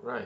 Right.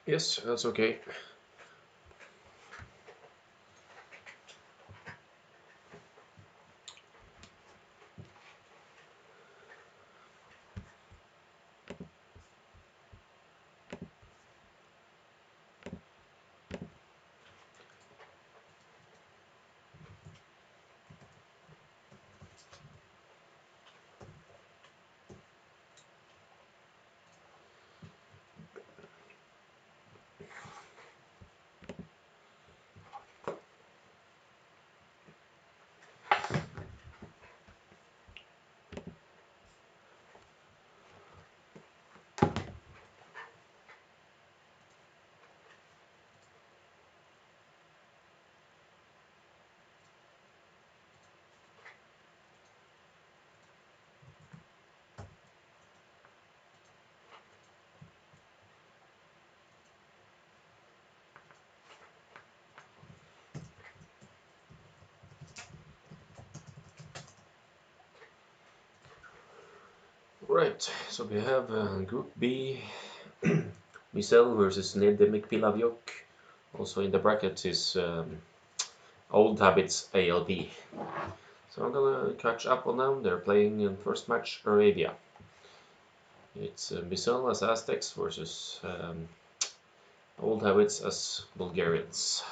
Yes, that's okay. Right, so we have Group B, Myzel versus Pilavyok. Also in the bracket is Oldhabits-ALP. So I'm gonna catch up on them. They're playing in first match Arabia. It's Myzel as Aztecs versus Oldhabits as Bulgarians.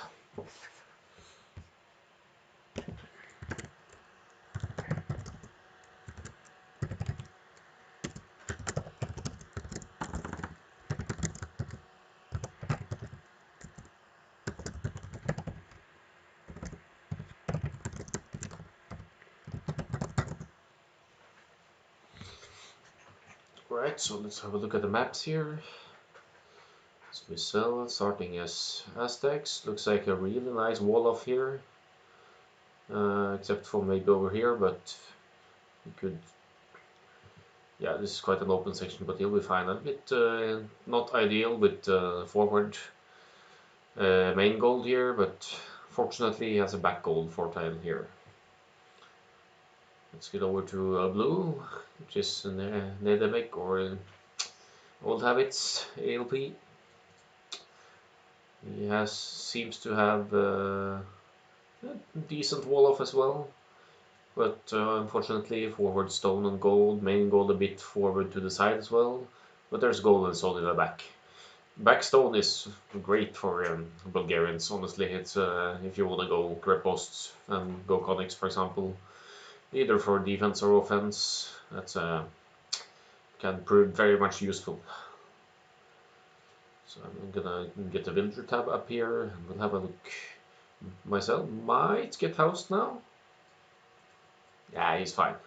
Right, so let's have a look at the maps here. So Myzel starting as Aztecs. Looks like a really nice wall off here. Except for maybe over here, but you could. Yeah, this is quite an open section, but he'll be fine. A bit not ideal with forward main gold here, but fortunately he has a back gold 4 tile here. Let's get over to blue, which is Nedemic or Oldhabits-ALP. He seems to have a decent wall off as well, but unfortunately forward stone and gold, main gold a bit forward to the side as well, but there's gold and solid in the back. Backstone is great for Bulgarians, honestly. It's if you want to go grab posts and go conics, for example, either for defense or offense, that's can prove very much useful. So I'm gonna get the villager tab up here, and we'll have a look. Myzel might get housed now. Yeah, he's fine.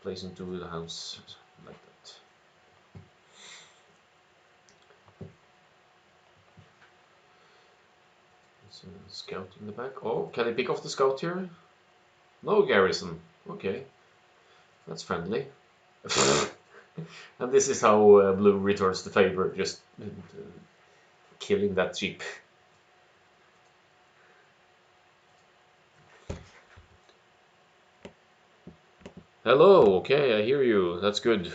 Plays into the house like that. There's a scout in the back. Oh, can I pick off the scout here? No garrison. Okay, that's friendly. And this is how blue returns the favor, just killing that sheep. Hello, okay, I hear you. That's good.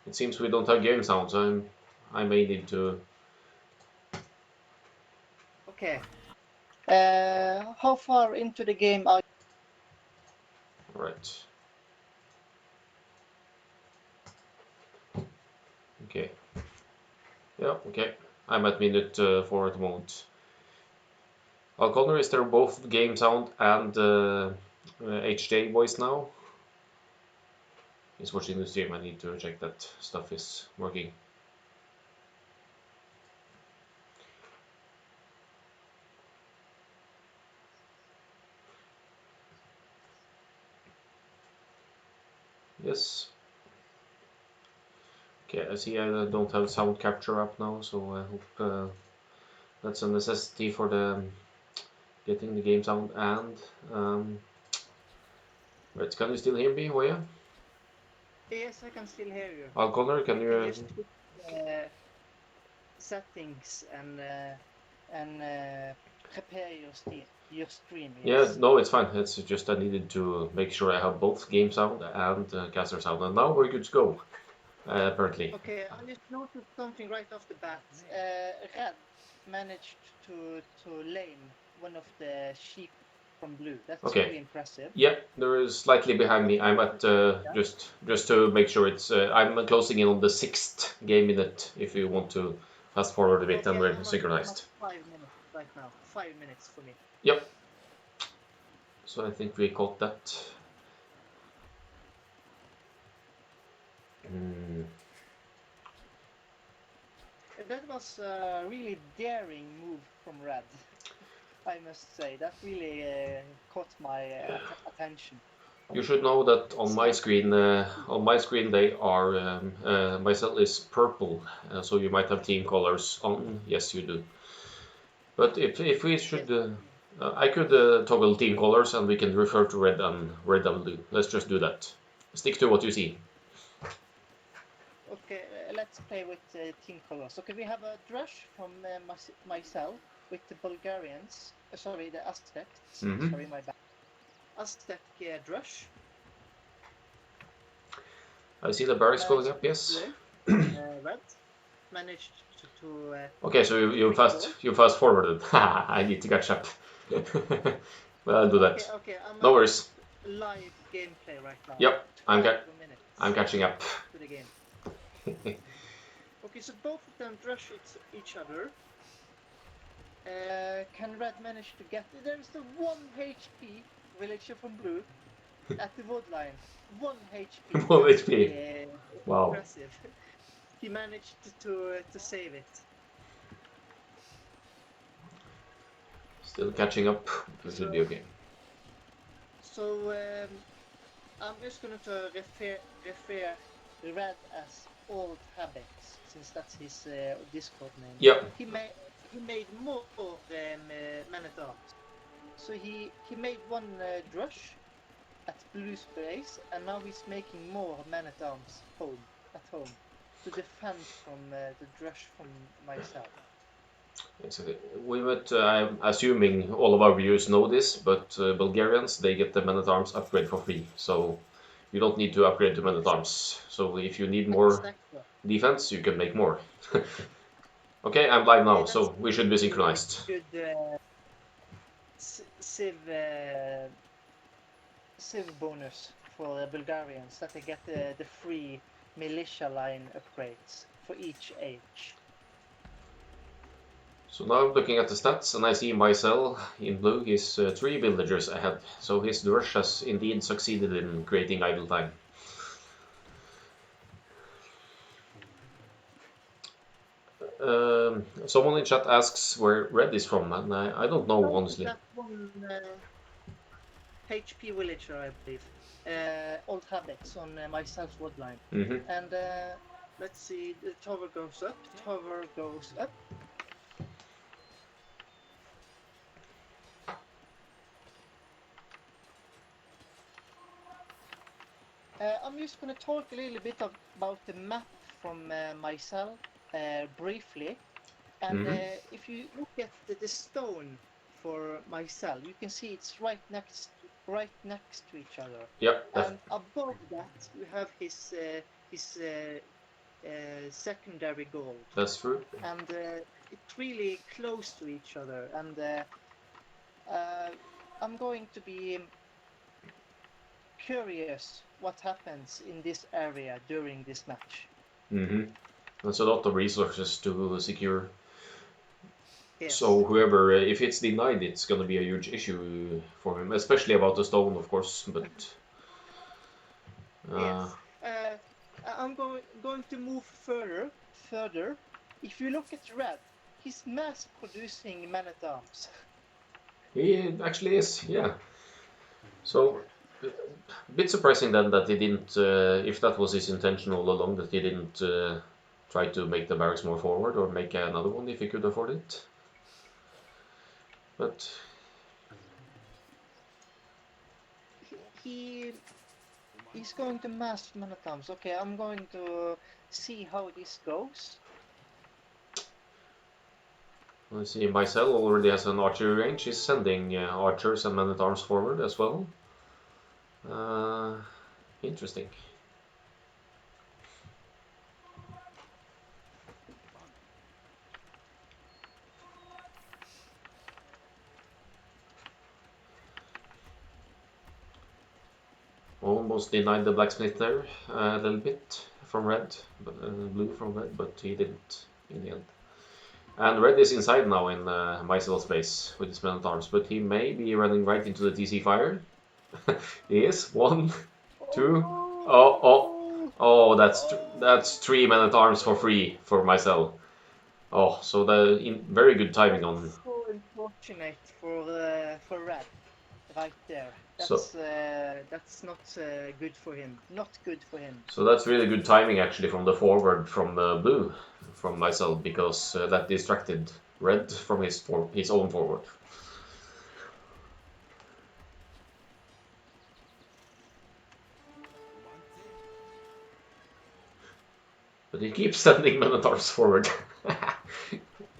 It seems we don't have game sounds. I may need to. Okay. How far into the game are All right. Okay. Yeah. Okay. I'm at minute 4 at the moment. Alconnor, is there both game sound and HJ voice now? is watching the stream, I need to check that stuff is working. Yes. Okay, I see I don't have sound capture up now, so I hope that's a necessity for the getting the game sound. And right, can you still hear me, Hoya? Yes, I can still hear you. Connor, can You you? can just put settings and prepare your stream. Yeah, Yes. no, it's fine. It's just I needed to make sure I have both game sound and caster sound, and now we're good to go. Apparently. Okay, I just noticed something right off the bat. Red managed to lame one of the sheep from blue. That's Okay. really impressive. Yeah, there is slightly behind me. I'm at just to make sure it's. I'm closing in on the 6th game minute. If you want to fast forward a bit, and we're synchronized. I'm at 5 minutes right now. 5 minutes for me. Yep. So I think we caught that. That was a really daring move from Red. I must say that really caught my attention. You should know that on my screen, they are Myzel is purple, so you might have team colors on. Yes, you do. But if we should, I could toggle team colors, and we can refer to red and blue. Let's just do that. Stick to what you see. Okay, let's play with team colors. Okay, we have a Drush from Myzel with the Bulgarians. Sorry, the Aztecs. Sorry, my bad. Aztec Drush. I see the barracks going up. Yes. Red managed to. Okay, so you fast forwarded. I need to catch up. Well, I'll do that. Okay, no worries. Live gameplay right now. Yep, I'm catching up. To the game. Okay, so both of them drush each other. Can Red manage to get... There's the 1 HP villager from Blue at the wood line. 1 HP. 1 HP. Wow. Impressive. He managed to save it. Still catching up. This should be okay. So I'm just going to refer Red as Oldhabits, since that's his Discord name. Yep. He made more man-at-arms. So he made 1 drush at Blue's base, and now he's making more man-at-arms at home to defend from the drush from Myzel. Exactly. I'm assuming all of our viewers know this, but Bulgarians, they get the man-at-arms upgrade for free, so you don't need to upgrade to man-at-arms. So if you need more defense, you can make more. Okay, I'm live now, so we should be synchronized. Good civ bonus for the Bulgarians, that they get the free militia line upgrades for each age. So now I'm looking at the stats, and I see Myzel in blue. He's 3 villagers ahead, so his Drush has indeed succeeded in creating idle time. Someone in chat asks where Red is from, and I don't know, honestly. That 1 HP villager, I believe. Oldhabits on Myzel's woodline. And let's see, the tower goes up, I'm just going to talk a little bit about the map from Myzel briefly. And if you look at the stone for Myzel, you can see it's right next to each other. Yep. And above that, you have his secondary gold. That's true. And it's really close to each other. And I'm going to be curious what happens in this area during this match. There's a lot of resources to secure. Yes. So whoever, if it's denied, it's going to be a huge issue for him, especially about the stone, of course. But yes. I'm going to move further. If you look at Red, he's mass producing man-at-arms. He actually is, yeah. So, a bit surprising then that he didn't, if that was his intention all along, that he didn't try to make the barracks more forward or make another one if he could afford it. But He's going to mass man-at-arms. Okay, I'm going to see how this goes. let's see, Myzel already has an archery range. He's sending archers and men-at-arms forward as well. Interesting. Almost denied the blacksmith there a little bit from red, but blue from red, but he didn't in the end. And red is inside now in Myzel's base with his men-at-arms, but he may be running right into the TC fire. He is. 1, 2. Oh, that's 3 men-at-arms for free for Myzel. Oh, so very good timing on. So unfortunate for Red, right there. So That's not good for him. Not good for him. so that's really good timing actually from the forward from blue, from Myzel, because that distracted red from his own forward. But he keeps sending men-at-arms forward.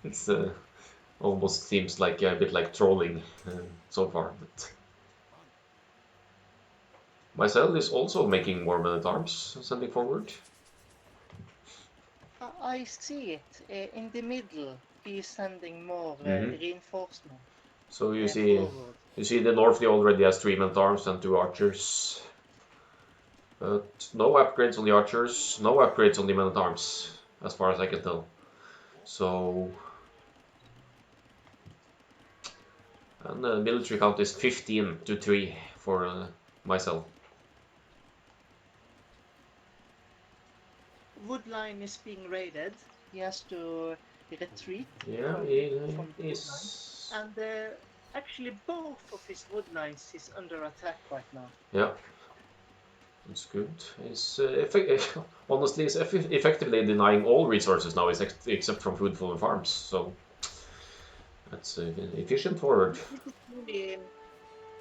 It's almost seems like a bit like trolling so far. But Myzel is also making more men-at-arms, sending forward. I see it in the middle. He's sending more reinforcement. So you forward. see the north he already has 3 men-at-arms and 2 archers. But no upgrades on the archers, no upgrades on the men-at-arms, as far as I can tell. So, and the military count is 15 to 3 for Myzel. Woodline is being raided. He has to retreat. Yeah, from the is. And actually, both of his woodlines is under attack right now. Yeah. That's good. It's honestly, it's effectively denying all resources now, except from foodful farms. So that's efficient forward. This is really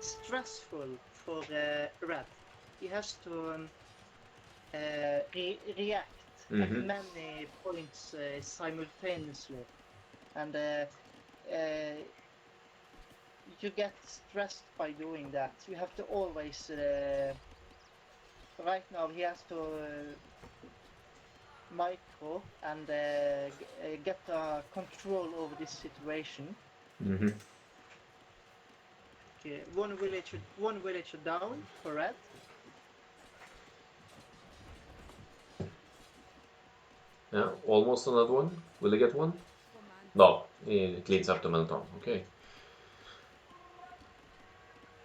stressful for Red. He has to react at many points simultaneously, and you get stressed by doing that. You have to always. Right now, he has to micro and get control over this situation. Okay, one villager down for Red. Yeah, almost another one. Will he get one? No, it leads up to men-at-arms. Okay.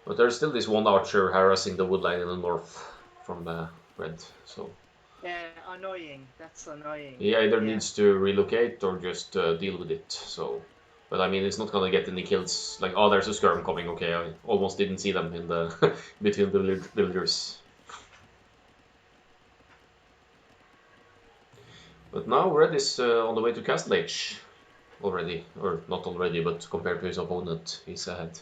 But there's still this one archer harassing the woodline in the north from the red, so. Annoying. That's annoying. He either needs to relocate or just deal with it, so. But I mean, it's not gonna get any kills. Like, oh, there's a skirm coming. Okay, I almost didn't see them in the between the villagers. But now red is on the way to Castle Age already, or not already, but compared to his opponent, he's ahead.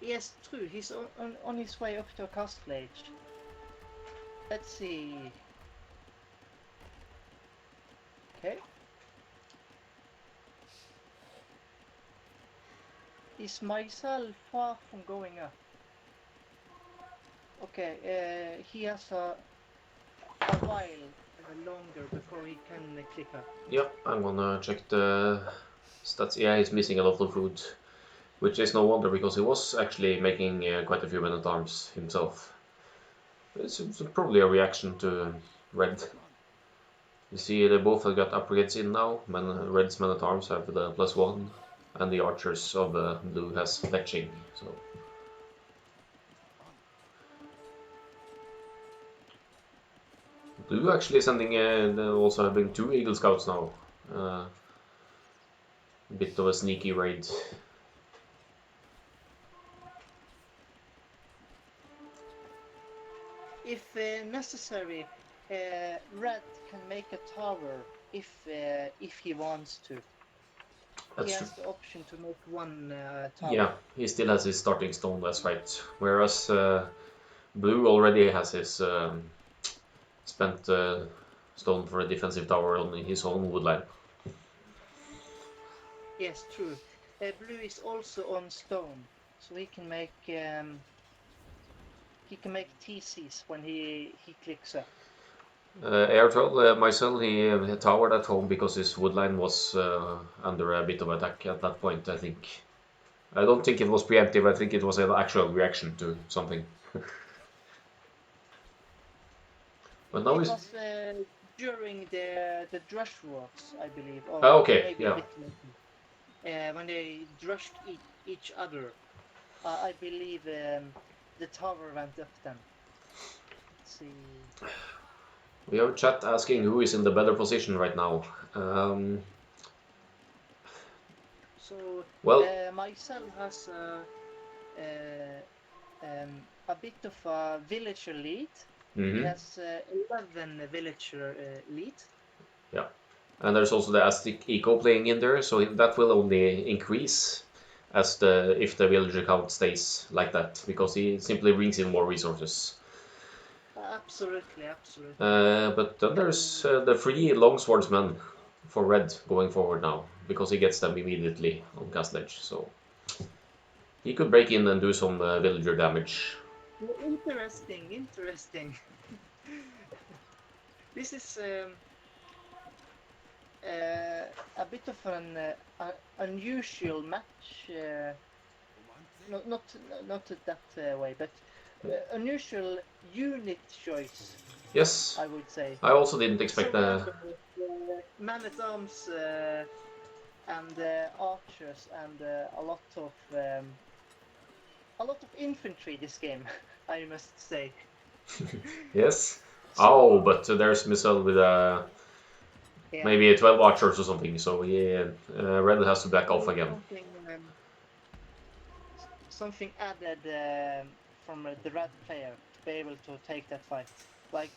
Yes, true. He's on his way up to a Castle Age. Let's see. Okay. Is Myzel far from going up? Okay, he has a while longer before he can click up. Yeah, I'm gonna check the stats. Yeah, he's missing a lot of food, which is no wonder because he was actually making quite a few men-at-arms himself. It's probably a reaction to red. You see, they both have got upgrades in now. Red's men-at-arms have the +1. And the archers of blue has fletching, so... Blue actually sending, also having 2 Eagle Scouts now. A bit of a sneaky raid. If necessary, Red can make a tower if he wants to. That's he true. has the option to make one tower. Yeah, he still has his starting stone, that's right. Whereas blue already has his spent stone for a defensive tower on his own woodline. Yes, true. Blue is also on stone, so he can make TCs when he clicks up. Airtroll, Myzel, he towered at home because his woodline was under a bit of attack at that point, I think. I don't think it was preemptive, I think it was an actual reaction to something. But now it he's... was during the Drush Wars, I believe. Or okay, maybe yeah. a bit later. When they drushed each other. I believe the tower went up then. Let's see. We have a chat asking who is in the better position right now. So, well, Myzel has a bit of a villager lead. He has 11 villager lead. Yeah, and there's also the Aztec Eco playing in there, so that will only increase as if the villager count stays like that, because he simply brings in more resources. Absolutely, absolutely. But then there's the 3 longswordsmen for red going forward now, because he gets them immediately on Castle Edge, so he could break in and do some villager damage. Interesting. This is a bit of an unusual match. Not that way, but unusual unit choice. Yes, I would say. I also didn't expect that. Man-at-arms and archers and a lot of infantry this game, I must say. Yes. So, but there's Myzel with maybe 12 archers or something, so yeah, red has to back off again. Something added from the red player to be able to take that fight, like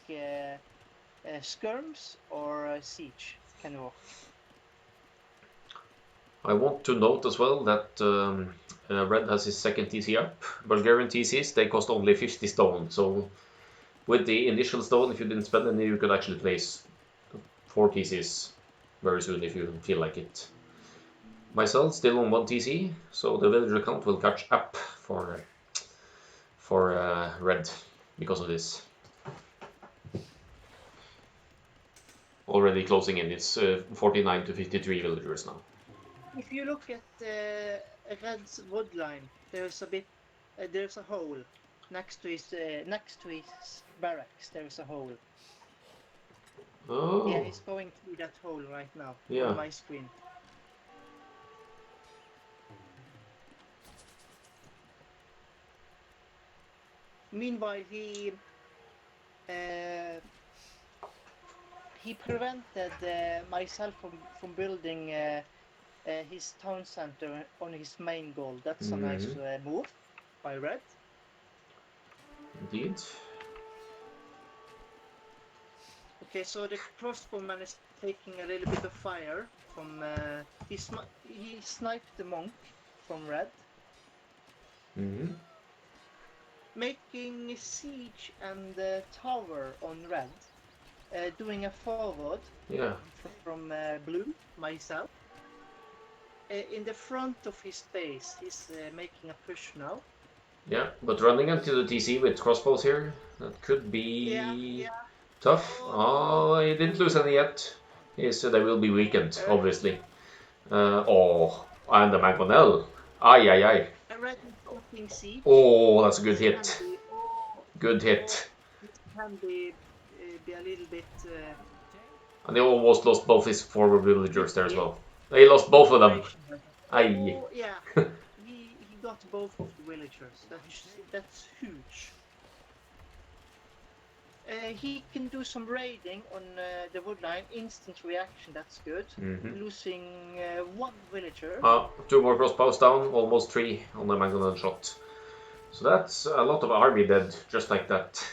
skirms or siege can work. I want to note as well that red has his second TC up. Bulgarian TCs, they cost only 50 stone, so with the initial stone, if you didn't spend any, you could actually place 4 TCs very soon if you feel like it. Myself still on 1 TC, so the villager count will catch up for red because of this. Already closing in, it's 49 to 53 villagers now. If you look at red's woodline, there's a hole next to his barracks. There's a hole. Oh. Yeah, he's going through that hole right now on my screen. Meanwhile, he prevented myself from building his town center on his main goal. That's a nice move by red. Indeed. Okay, so the crossbowman is taking a little bit of fire from he sniped the monk from red. Making a siege and tower on red, doing a forward from blue, myself. In the front of his base, he's making a push now. Yeah, but running into the TC with crossbows here, that could be tough. Oh, he didn't lose any yet. He said they will be weakened, obviously. And the Mangonel. Aye. Oh, that's a good hit. Good hit. It can be a little bit... And he almost lost both his forward villagers there as well. He lost both of them. Aye. Oh yeah, he got both of the villagers. That's huge. He can do some raiding on the woodline. Instant reaction. That's good. Mm-hmm. Losing one villager. 2 more crossbows down, almost 3 on the mangonel shot. So that's a lot of army dead, just like that.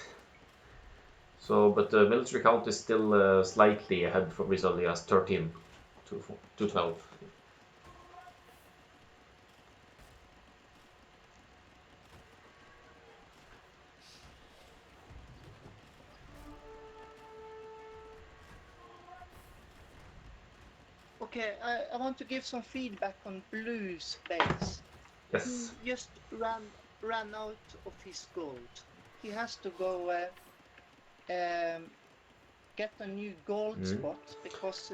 So, but the military count is still slightly ahead for Myzel. He has 13 to 12. Okay, I want to give some feedback on Blue's base. Yes. He just ran out of his gold. He has to go get a new gold spot because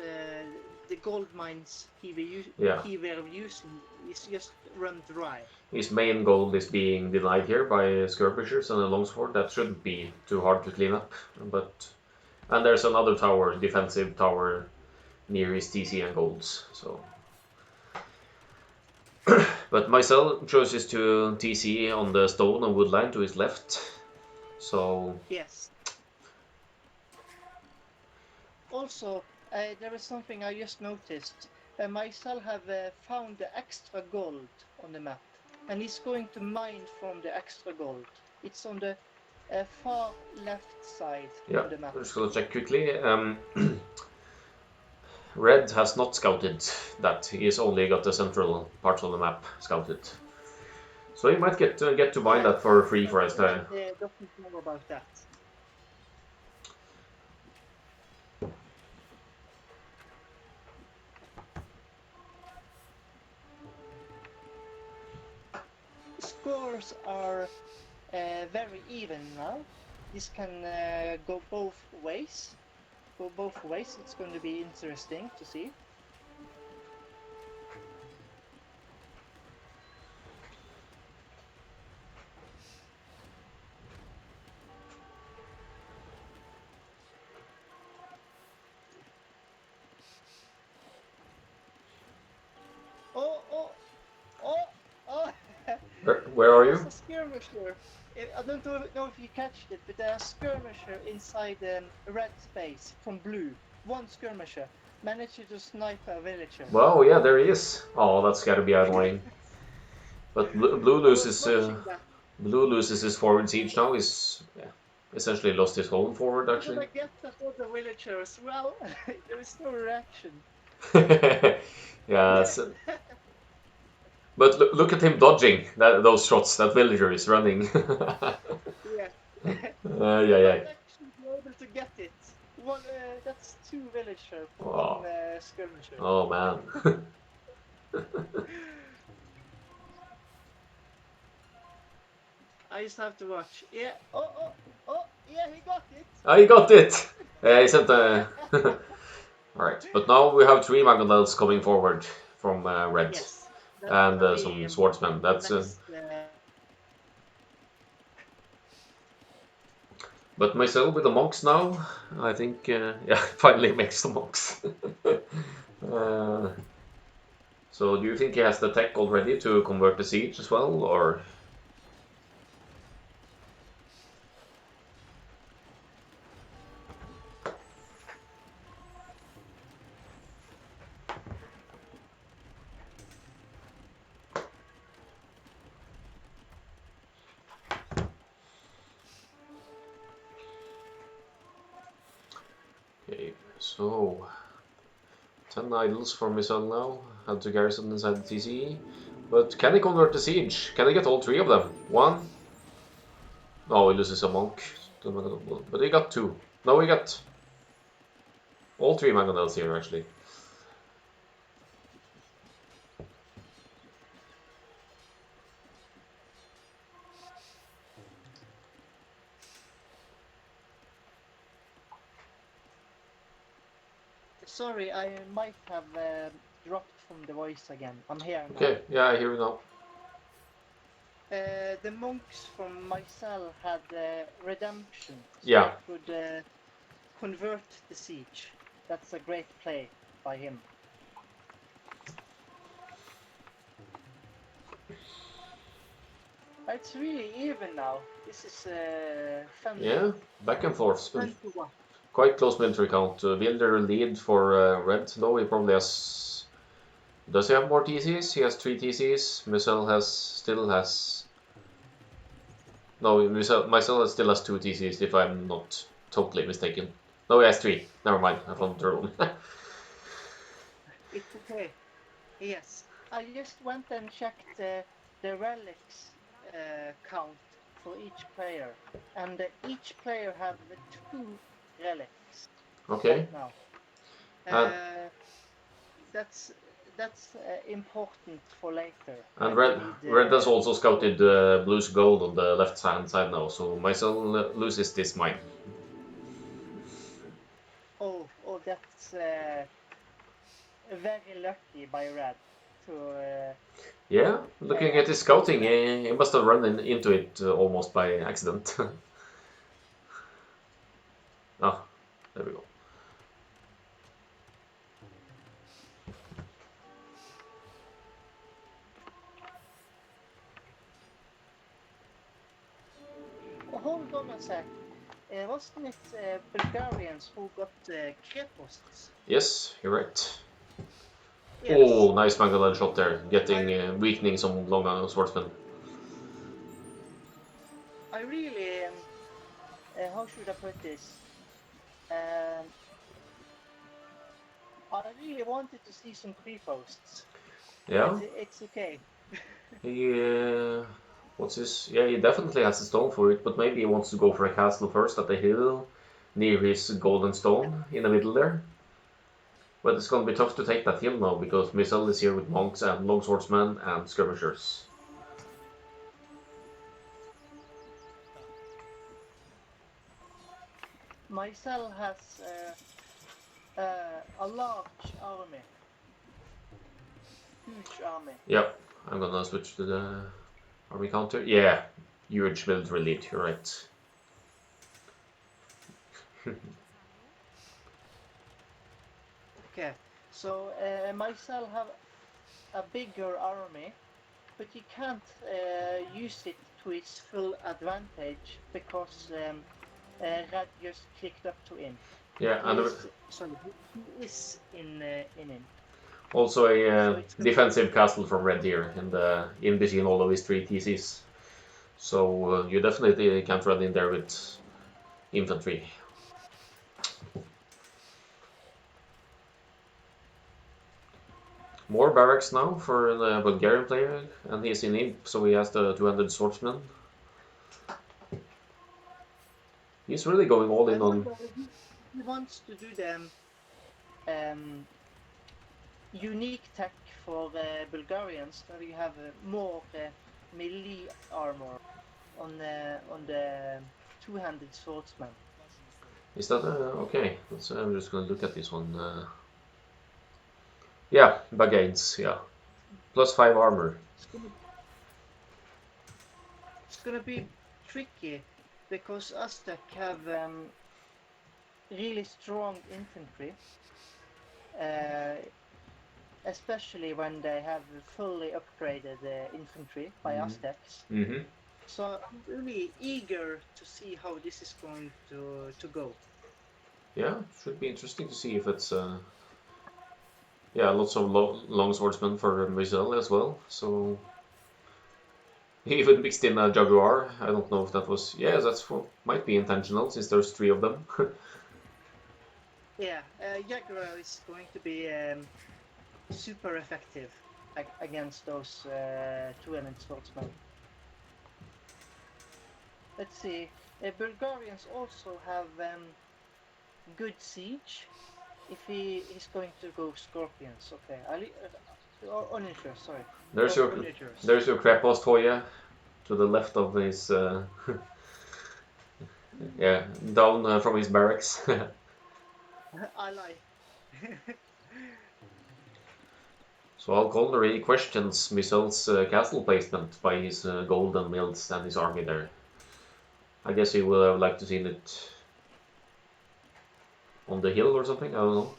the gold mines he were using is just run dry. His main goal is being denied here by skirmishers and a longsword. That shouldn't be too hard to clean up. And there's another tower, defensive tower, near his TC and golds. So, but Myzel chooses to TC on the stone and woodline to his left. So yes. Also, there is something I just noticed. Myzel have found the extra gold on the map, and he's going to mine from the extra gold. It's on the far left side on the map. I'm just gonna check quickly. Red has not scouted that. He's only got the central parts of the map scouted. So he might get to mine that for free for us. Red doesn't know about that. Scores are very even now. This can go both ways. It's going to be interesting to see. Oh! Where are you? There's a skirmisher. I don't know if you catched it, but there's a skirmisher inside red space from blue. One skirmisher managed to snipe a villager. Wow, yeah, there he is. Oh, that's gotta be annoying. But blue loses his forward siege now. He's essentially lost his whole forward actually. I get that all the villagers. Well, there is no reaction. Yeah. But look at him dodging those shots. That villager is running. Yeah. Yeah. Actually be able to get it. One, that's 2 villagers for Oh. one skirmisher. Oh man. I just have to watch. Yeah. Oh! Yeah, he got it. Oh, he got it. He sent the. Alright, but now we have 3 mangonels coming forward from red. Yes. And some swordsmen. That's. But Myzel with the monks now, I think, finally makes the monks. So do you think he has the tech already to convert the siege as well, or? Okay, so 10 idols for Myzel now. Had to garrison inside the TC. But can he convert the siege? Can he get all 3 of them? 1? No, he loses a monk. But he got 2. No, he got all 3 mangonels here actually. Sorry, I might have dropped from the voice again. I'm here now. Okay, yeah, I hear you now. The monks from Myzel had redemption. So Yeah. they could convert the siege. That's a great play by him. It's really even now. This is fun. Yeah, back and forth. Fun to watch. Quite close military count. Wilder lead for Red, though he probably has. Does he have more TCs? He has 3 TCs. Myzel still has. No, Myzel still has 2 TCs, if I'm not totally mistaken. No, he has 3. Never mind, I found the wrong. It's okay. Yes, I just went and checked the relics count for each player, and each player have 2 relics Okay. right now. And, That's important for later and when you Red, need. Red has also scouted Blue's gold on the left hand side now, so Myzel loses this mine. Oh, that's very lucky by Red to. Yeah, looking at his scouting, he must have run into it almost by accident. Ah, there we go. Hold on a sec. Wasn't it Bulgarians who got Kreposts? Yes, you're right. Yes. Oh, nice Magdalene shot there, getting weakening some long swordsmen. I really, how should I put this? I really wanted to see some Kreposts, Yeah. but it's okay. He, what's his? Yeah, he definitely has a stone for it, but maybe he wants to go for a castle first at the hill near his golden stone in the middle there. But it's gonna be tough to take that hill now because Myzel is here with monks and long swordsmen and skirmishers. Myzel has a large army, huge army. Yep, I'm gonna switch to the army counter. Yeah, huge military lead. You're right. Okay, so Myzel have a bigger army, but he can't use it to its full advantage because Red just clicked up to him. Yeah, and He is in him. also a So it's defensive castle from Red here in between all of his 3 TCs. So you definitely can't run in there with infantry. More barracks now for the Bulgarian player, and he's in Imp, so he has the 200 swordsmen. He's really going all in on. He wants to do the unique tech for Bulgarians, where you have more melee armor on the two-handed swordsman. Is that okay? I'm just gonna look at this one. Yeah, Bagains, yeah. +5 armor. It's gonna be tricky because Aztec have really strong infantry, especially when they have fully upgraded infantry by Aztecs. Mm-hmm. So I'm really eager to see how this is going to go. Yeah, should be interesting to see if it's yeah, lots of long swordsmen for Myzel as well. So he even mixed in a Jaguar. I don't know if that was might be intentional since there's 3 of them. Yeah, Jaguar is going to be super effective against those two-handed swordsmen. Let's see. Bulgarians also have good siege. If he is going to go scorpions, okay. Onagers, sorry. There's your Krepos Toya to the left of his yeah, down from his barracks. I lie. So Alcon really questions Myzel's castle placement by his golden mills and his army there. I guess he would have liked to see it on the hill or something, I don't know.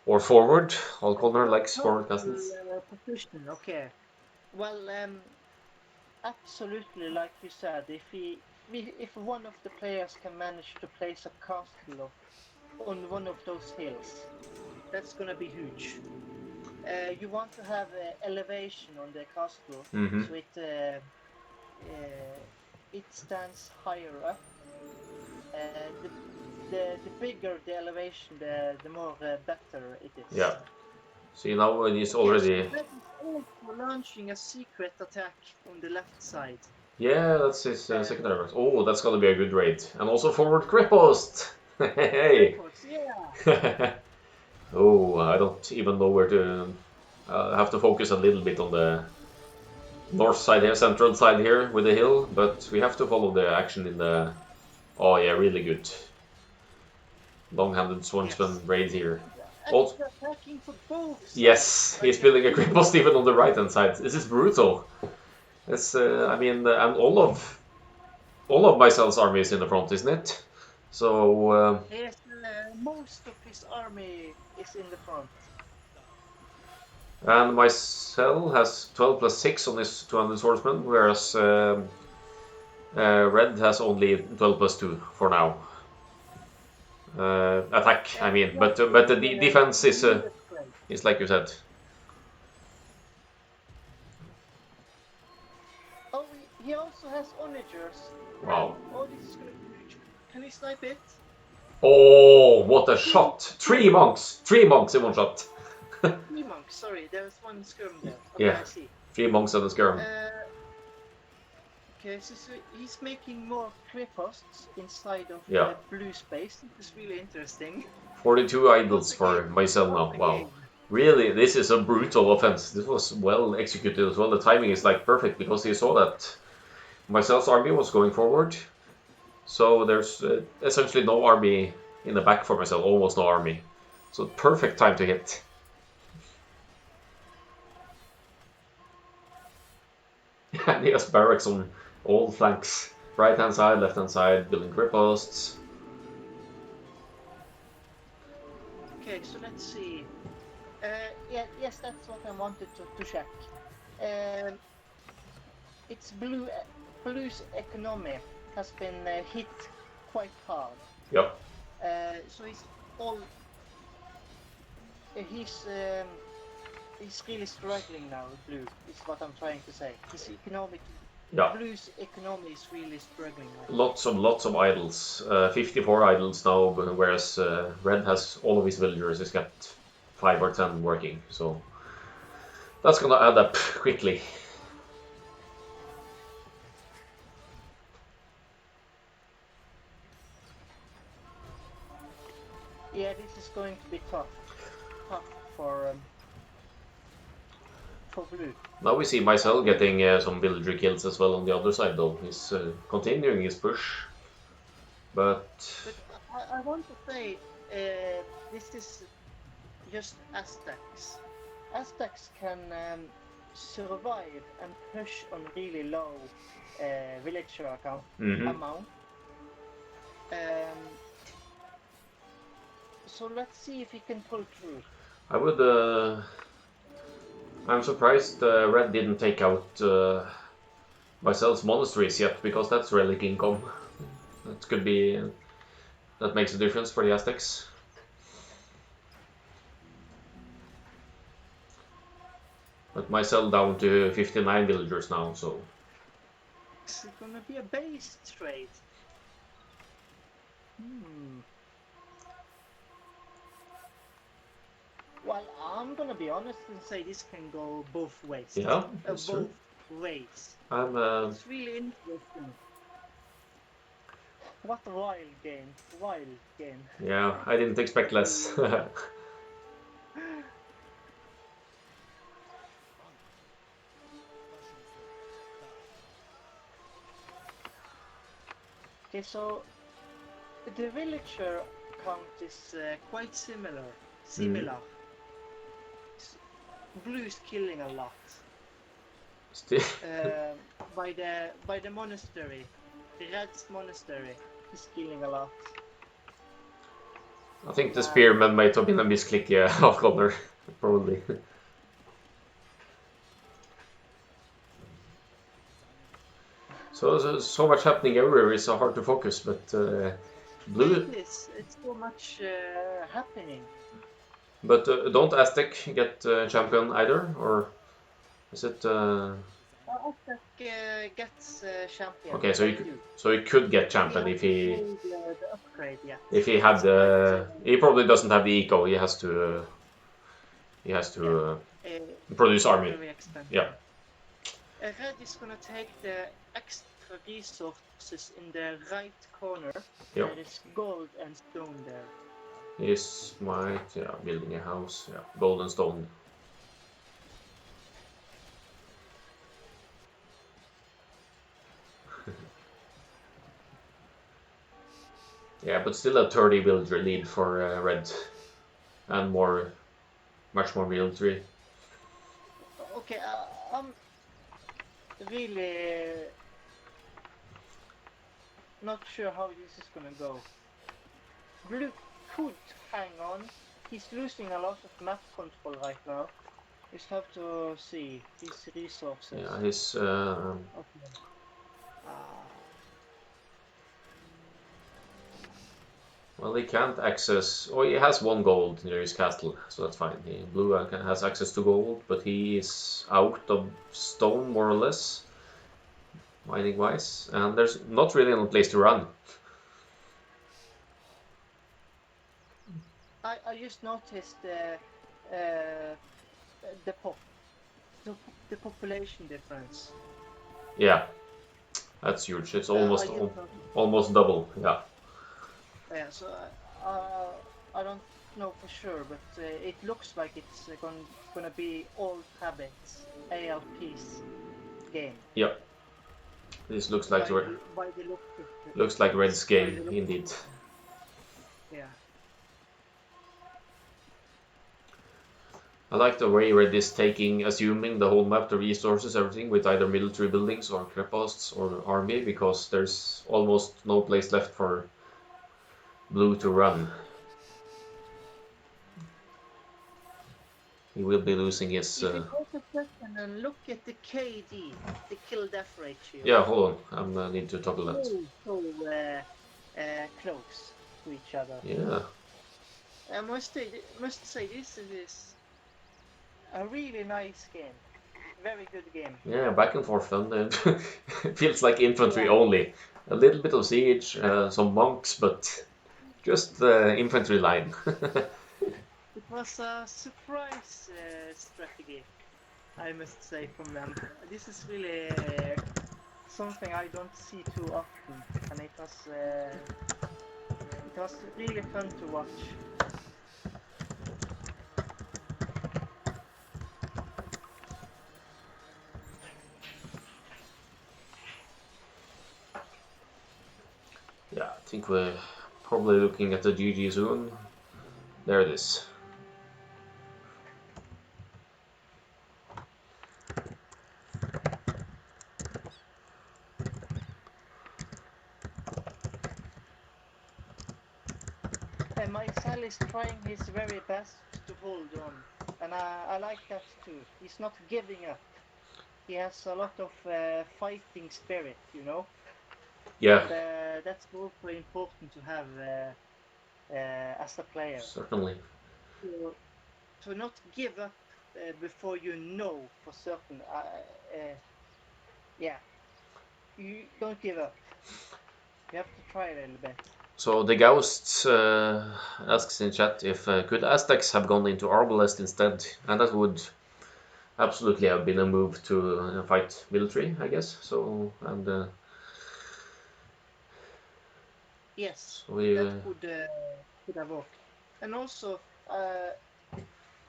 Or forward. Alcon likes forward castles. Position, okay. Well, absolutely, like you said, if one of the players can manage to place a castle on one of those hills, that's gonna be huge. You want to have elevation on the castle, Mm-hmm. so it stands higher up. The bigger the elevation, the more better it is. Yeah. See now when he's Okay, so already. that is also launching a secret attack on the left side. Yeah, that's his Um, secondary works. Oh, that's gonna be a good raid. And also forward grip post! Hey! Reports, yeah. Oh, I don't even know where to. Have to focus a little bit on the north side here, central side here with the hill, but we have to follow the action in the. Oh yeah, really good. Long-handed Yes. swordsman raid here. Also, Actually attacking for both sides, yes, like he's a building a grip team. post even on the right-hand side. This is brutal. It's, I mean, and all of Myzel's army is in the front, isn't it? So, Yes, most of his army is in the front. and Myzel has 12 plus 6 on his 200 swordsman, whereas Red has only 12 plus 2 for now. Attack, I mean, Yes, but the defense blue is great. is like you said. Oh, he also has onagers. Red. Wow. Oh, this is gonna be huge. Can he snipe it? Oh, what a Two, shot! Three monks in one shot. three monks. Sorry, there was one skirm there. Okay, Yeah, I see. 3 monks and a skirm. Uh, okay, so he's making more creeposts inside of Yeah, blue space. This is really interesting. 42 What idols a for game! myself What now. a Wow. game! Really, this is a brutal offense. This was well executed as well. The timing is like perfect because he saw that Mysel's army was going forward. So there's essentially no army in the back for myself, almost no army. So perfect time to hit. And he has barracks on all flanks. Right hand side, left hand side, building grip posts. Okay, so let's see. Yeah, yes, that's what I wanted to check. Um, it's blue's economy has been hit quite hard. Yep. So all he's um, he's really struggling now. Blue is what I'm trying to say. His economic Yeah. blue's economy is really struggling now. Lots of idols. 54 idols now, whereas Red has all of his villagers. He's got 5 or 10 working. So that's gonna add up quickly. Yeah, this is going to be tough for blue. Now we see Myzel getting some villager kills as well on the other side, though. He's continuing his push. But But I want to say this is just Aztecs. Aztecs can survive and push on really low villager amount. So let's see if he can pull through. I would. I'm surprised Red didn't take out Myzel's monasteries yet, because that's relic income. That could be. That makes a difference for the Aztecs. But Myzel down to 59 villagers now, so. It's gonna be a base trade. Well, I'm gonna be honest and say this can go both ways. Yeah, that's both true. ways. I'm. It's really interesting. What a wild game! Wild game. Yeah, I didn't expect less. Okay, so the villager count is quite similar. Blue's killing a lot. Still. By the monastery, the Red's monastery, he's killing a lot. I think the spearman might have been a misclick, yeah, off corner, probably. So much happening everywhere. It's so hard to focus, but blue. It is. It's so much happening. But don't Aztec get champion either, or is it? Aztec gets champion. Okay, They do. so he could get He champion hasn't made the upgrade yet. if he had That's quite. he probably doesn't have the eco. He has to produce army. Very expensive. Yeah. Red is gonna take the extra resources in the right corner. Yep. There is gold and stone there. He's building a house. Yeah, gold and stone. Yeah, but still a 30 villager lead for red, and much more military. Okay, I'm really not sure how this is gonna go. Blue could hang on. He's losing a lot of map control right now. We just have to see his resources. Yeah, his. Okay. Well, he can't access. Oh, he has one gold near his castle, so that's fine. Blue has access to gold, but he is out of stone more or less, mining wise, and there's not really any place to run. I just noticed the population difference. Yeah, that's huge. It's almost I almost double. Yeah. Yeah, so I don't know for sure, but it looks like it's gonna be Oldhabits-ALP's game. Yep. This looks like by the look looks like Red's game indeed. Yeah. I like the way Red is assuming the whole map, the resources, everything, with either military buildings or creposts or army, because there's almost no place left for Blue to run. He will be losing his. If you go to second and look at the KD, the kill-death ratio. Yeah, hold on. I need to toggle that. So close to each other. Yeah. I must say this is a really nice game. Very good game. Yeah, back and forth fun. Feels like infantry only. A little bit of siege, some monks, but just infantry line. It was a surprise strategy, I must say, from them. This is really something I don't see too often, and it was really fun to watch. Yeah, I think we're probably looking at the GG soon. There it is. Myzel is trying his very best to hold on, and I like that too. He's not giving up. He has a lot of fighting spirit, you know. Yeah. And that's also important to have as a player. Certainly. To not give up before you know for certain. Yeah, you don't give up. You have to try a little bit. So the Ghost asks in chat if could Aztecs have gone into Arbalest instead, and that would absolutely have been a move to fight military, I guess. So and yes, so that could have worked. And also,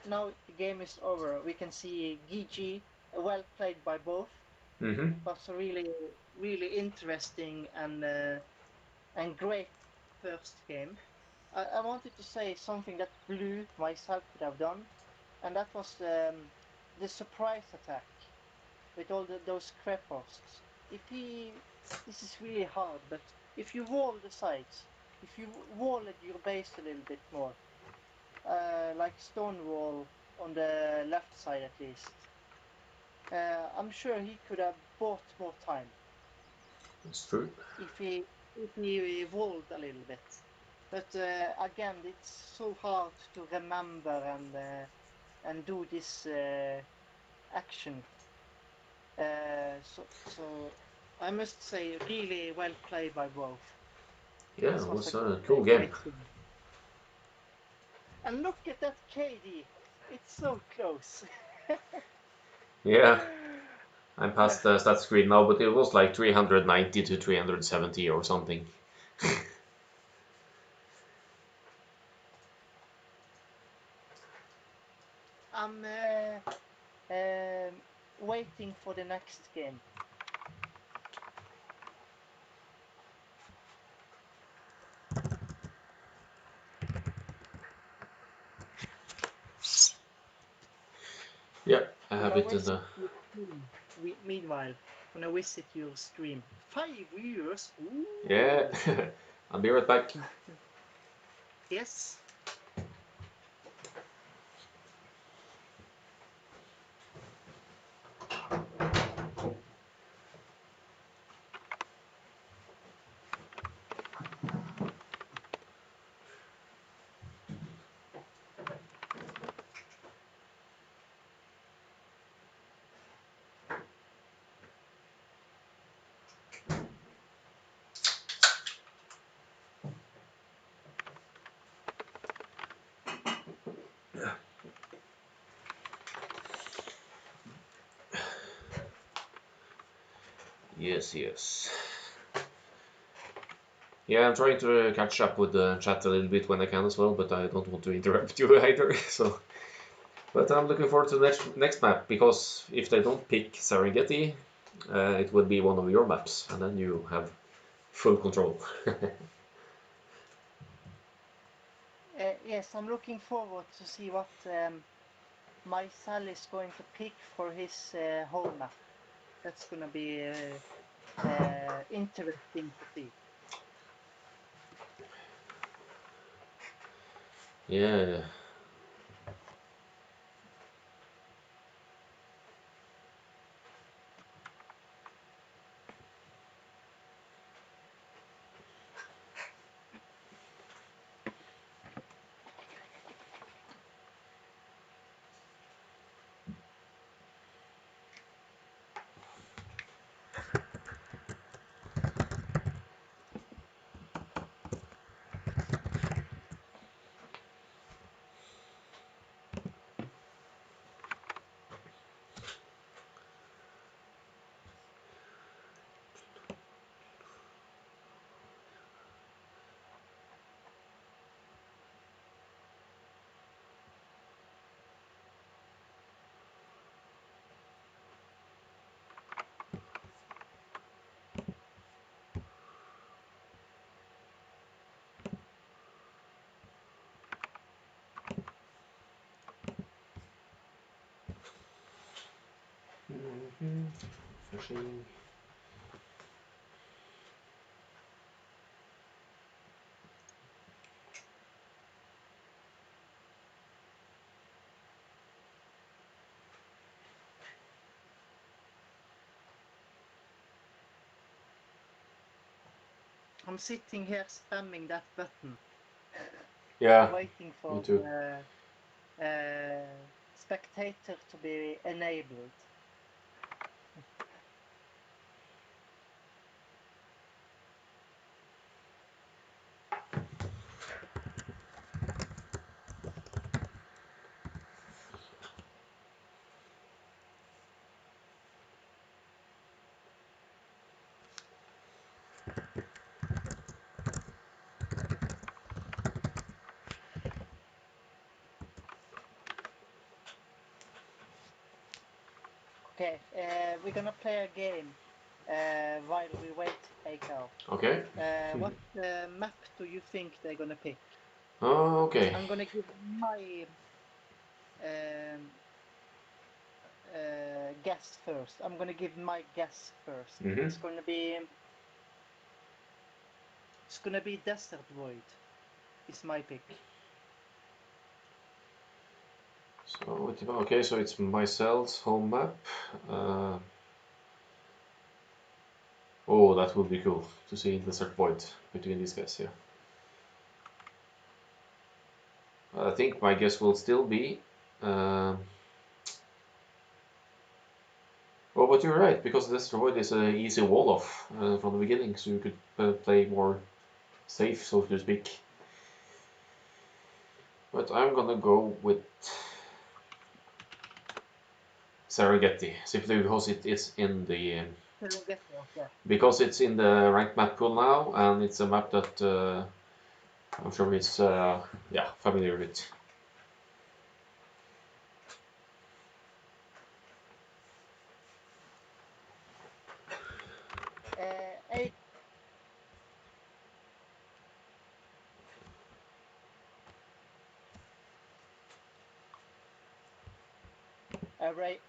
now the game is over. We can see GG, well played by both. Mm-hmm. It was a really interesting and great first game. I wanted to say something that Blue myself could have done, and that was the surprise attack with all those creposts. This is really hard, but if you wall the sides, if you wall your base a little bit more, like stone wall on the left side at least, I'm sure he could have bought more time. It's true. if he evolved a little bit. But again, it's so hard to remember and do this action. So I must say, really well played by both. Yeah, This it was was a a cool game. great game. And look at that KD. It's so close. Yeah, I'm past the stat screen now, but it was like 390 to 370 or something. I'm waiting for the next game. Yeah, I have Gonna it in visit the. your stream. Meanwhile, gonna visit your stream. 5 years. Yeah, Ooh. I'll be right back. Yes. Yes, yes. Yeah, I'm trying to catch up with the chat a little bit when I can as well, but I don't want to interrupt you either. So, but I'm looking forward to the next map because if they don't pick Serengeti, it will be one of your maps, and then you have full control. Yes, I'm looking forward to see what Myzel is going to pick for his home map. That's gonna be interesting to see. Yeah. Fishing. I'm sitting here spamming that button, Yeah, waiting me for too. spectator to be enabled. Okay, we're gonna play a game while we wait, Akkal. Okay. What map do you think they're gonna pick? Okay. I'm gonna give my um, guess first. I'm gonna give my guess first. Mm-hmm. It's gonna be Desert Void. Is my pick. So it's Myzel's home map. Uh, Oh, that would be cool to see Desert Void between these guys, yeah. I think my guess will still be. Uh, well, but you're right, because Desert Void is an easy wall off from the beginning, so you could play more safe, so to speak. But I'm gonna go with Serengeti, simply because it is in the Okay. because it's in the ranked map pool now, and it's a map that I'm sure he's yeah, familiar with. A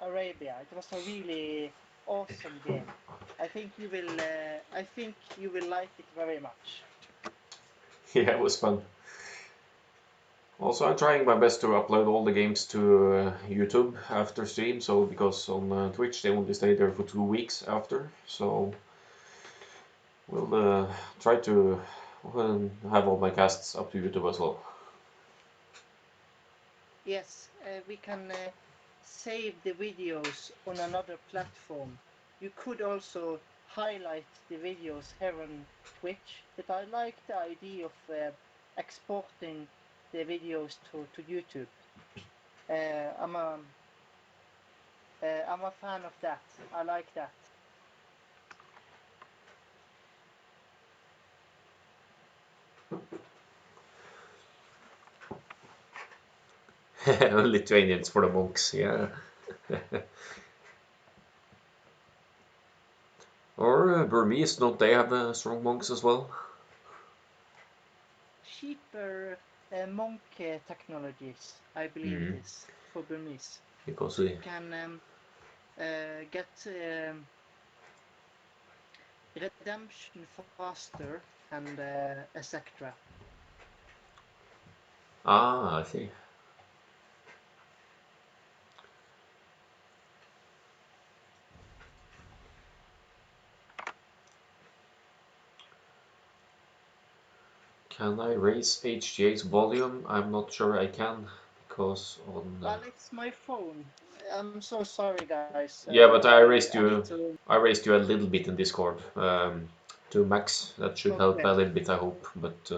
Arabia. It was a really awesome game. I think you will. I think you will like it very much. Yeah, it was fun. Also, I'm trying my best to upload all the games to YouTube after stream, so because on Twitch they only stay there for 2 weeks after, so we'll try to have all my casts up to YouTube as well. Yes, we can save the videos on another platform. You could also highlight the videos here on Twitch, but I like the idea of exporting the videos to YouTube. Uh, I'm a I'm a fan of that. I like that. Lithuanians for the monks, yeah. Or Burmese, don't they have strong monks as well? Cheaper monk technologies, I believe it Mm. is, for Burmese. Because So you can get redemption faster and etc. I see. Can I raise HGA's volume? I'm not sure I can, because on Well, it's my phone. I'm so sorry, guys. yeah, but I need to. I raised you a little bit in Discord to max. That should help Okay. a little bit, I hope. But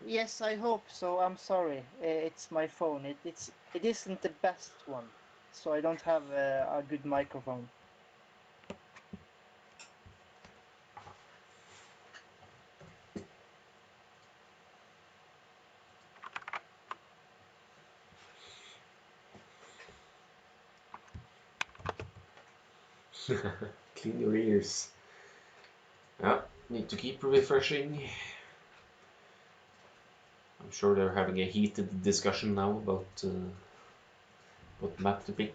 Yes, I hope so. I'm sorry. It's my phone. It isn't the best one, so I don't have a good microphone. clean your ears. Yeah, need to keep refreshing. I'm sure they're having a heated discussion now about what map to pick.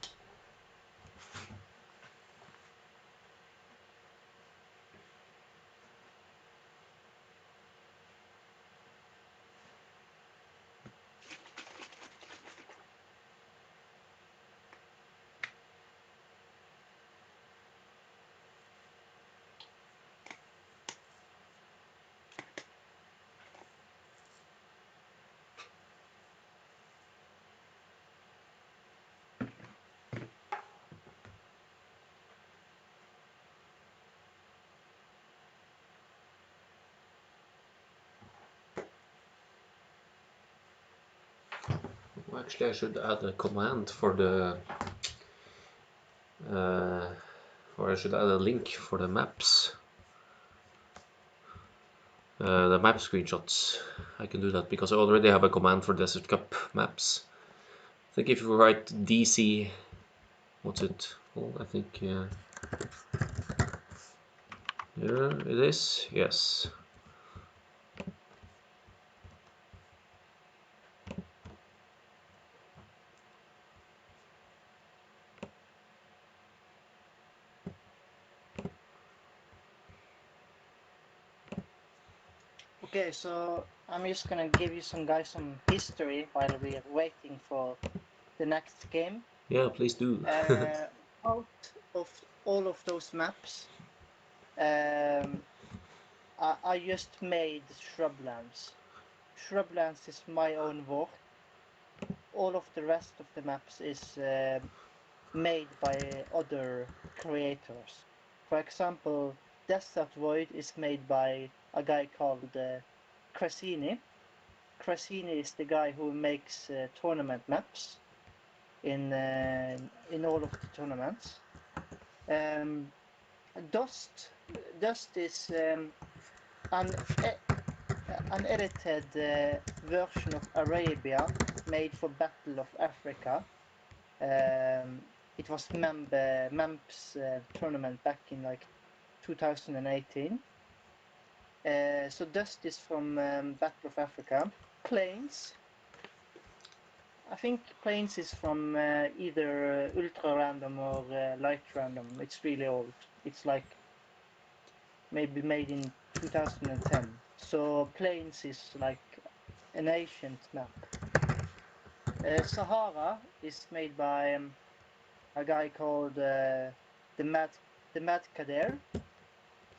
Well, actually, I should add a command for the uh, or I should add a link for the maps. The map screenshots. I can do that because I already have a command for Desert Cup maps. I think if you write DC, what's it? Well, I think here it is. Yes. Okay, so I'm just gonna give you some history while we are waiting for the next game. Yeah, please do. Uh, out of all of those maps, I just made shrublands. Shrublands is my own work. All of the rest of the maps is made by other creators. For example, Desert Void is made by a guy called Crasini. Crasini is the guy who makes tournament maps in all of the tournaments. Dust is an edited version of Arabia made for Battle of Africa. It was MEMP's tournament back in like 2018. So Dust is from Battle of Africa. Plains. I think Plains is from either Ultra Random or Light Random. It's really old. It's like maybe made in 2010. So Plains is like an ancient map. Sahara is made by a guy called the Mad Kader.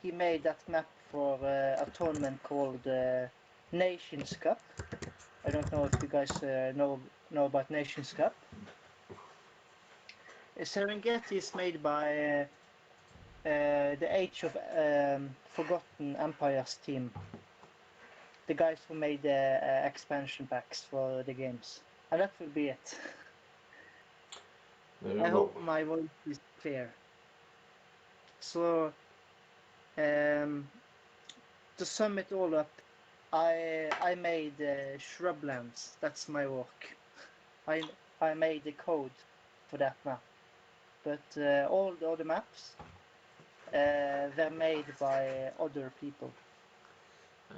He made that map for a tournament called Nations Cup. I don't know if you guys know about Nations Cup. Serengeti is made by the Age of Forgotten Empires team. The guys who made the expansion packs for the games. And that will be it. I hope my voice is clear. So, to sum it all up, I made shrublands. That's my work. I made the code for that map. But all the other maps, they're made by other people.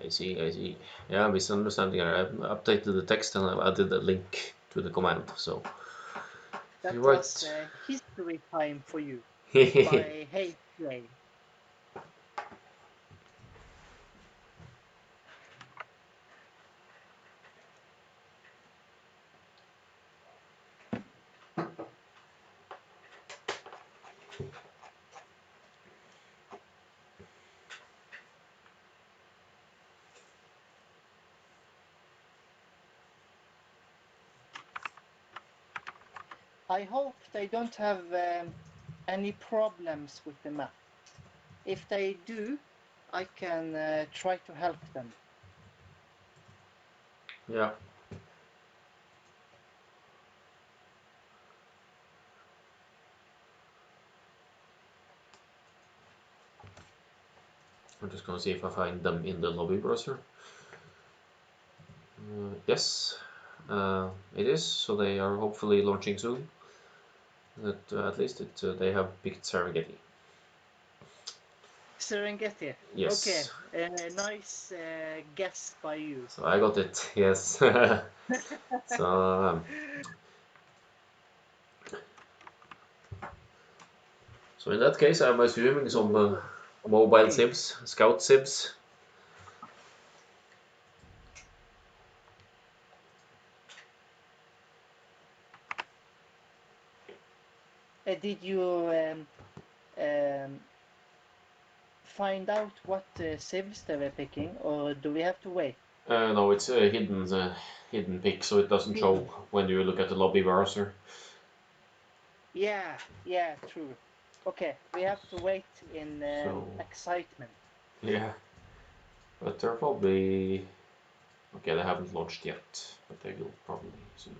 I see. Yeah, misunderstanding. I've updated the text and I've added a link to the command. So That you're was right. history time for you by Hey Play. I hope they don't have any problems with the map. If they do, I can try to help them. Yeah. I'm just gonna see if I find them in the lobby browser. Yes, it is. So they are hopefully launching soon. That at least they have picked Serengeti. Serengeti. Yes. Okay, nice guess by you. So I got it. Yes. So so in that case, I'm assuming some mobile Okay. sibs, scout sibs. Did you find out what civs they were picking, or do we have to wait? No, it's a hidden pick, so it doesn't show Hidden. when you look at the lobby browser. Yeah, true. Okay, we have to wait in So excitement. yeah, but they're probably okay. They haven't launched yet, but they will probably soon.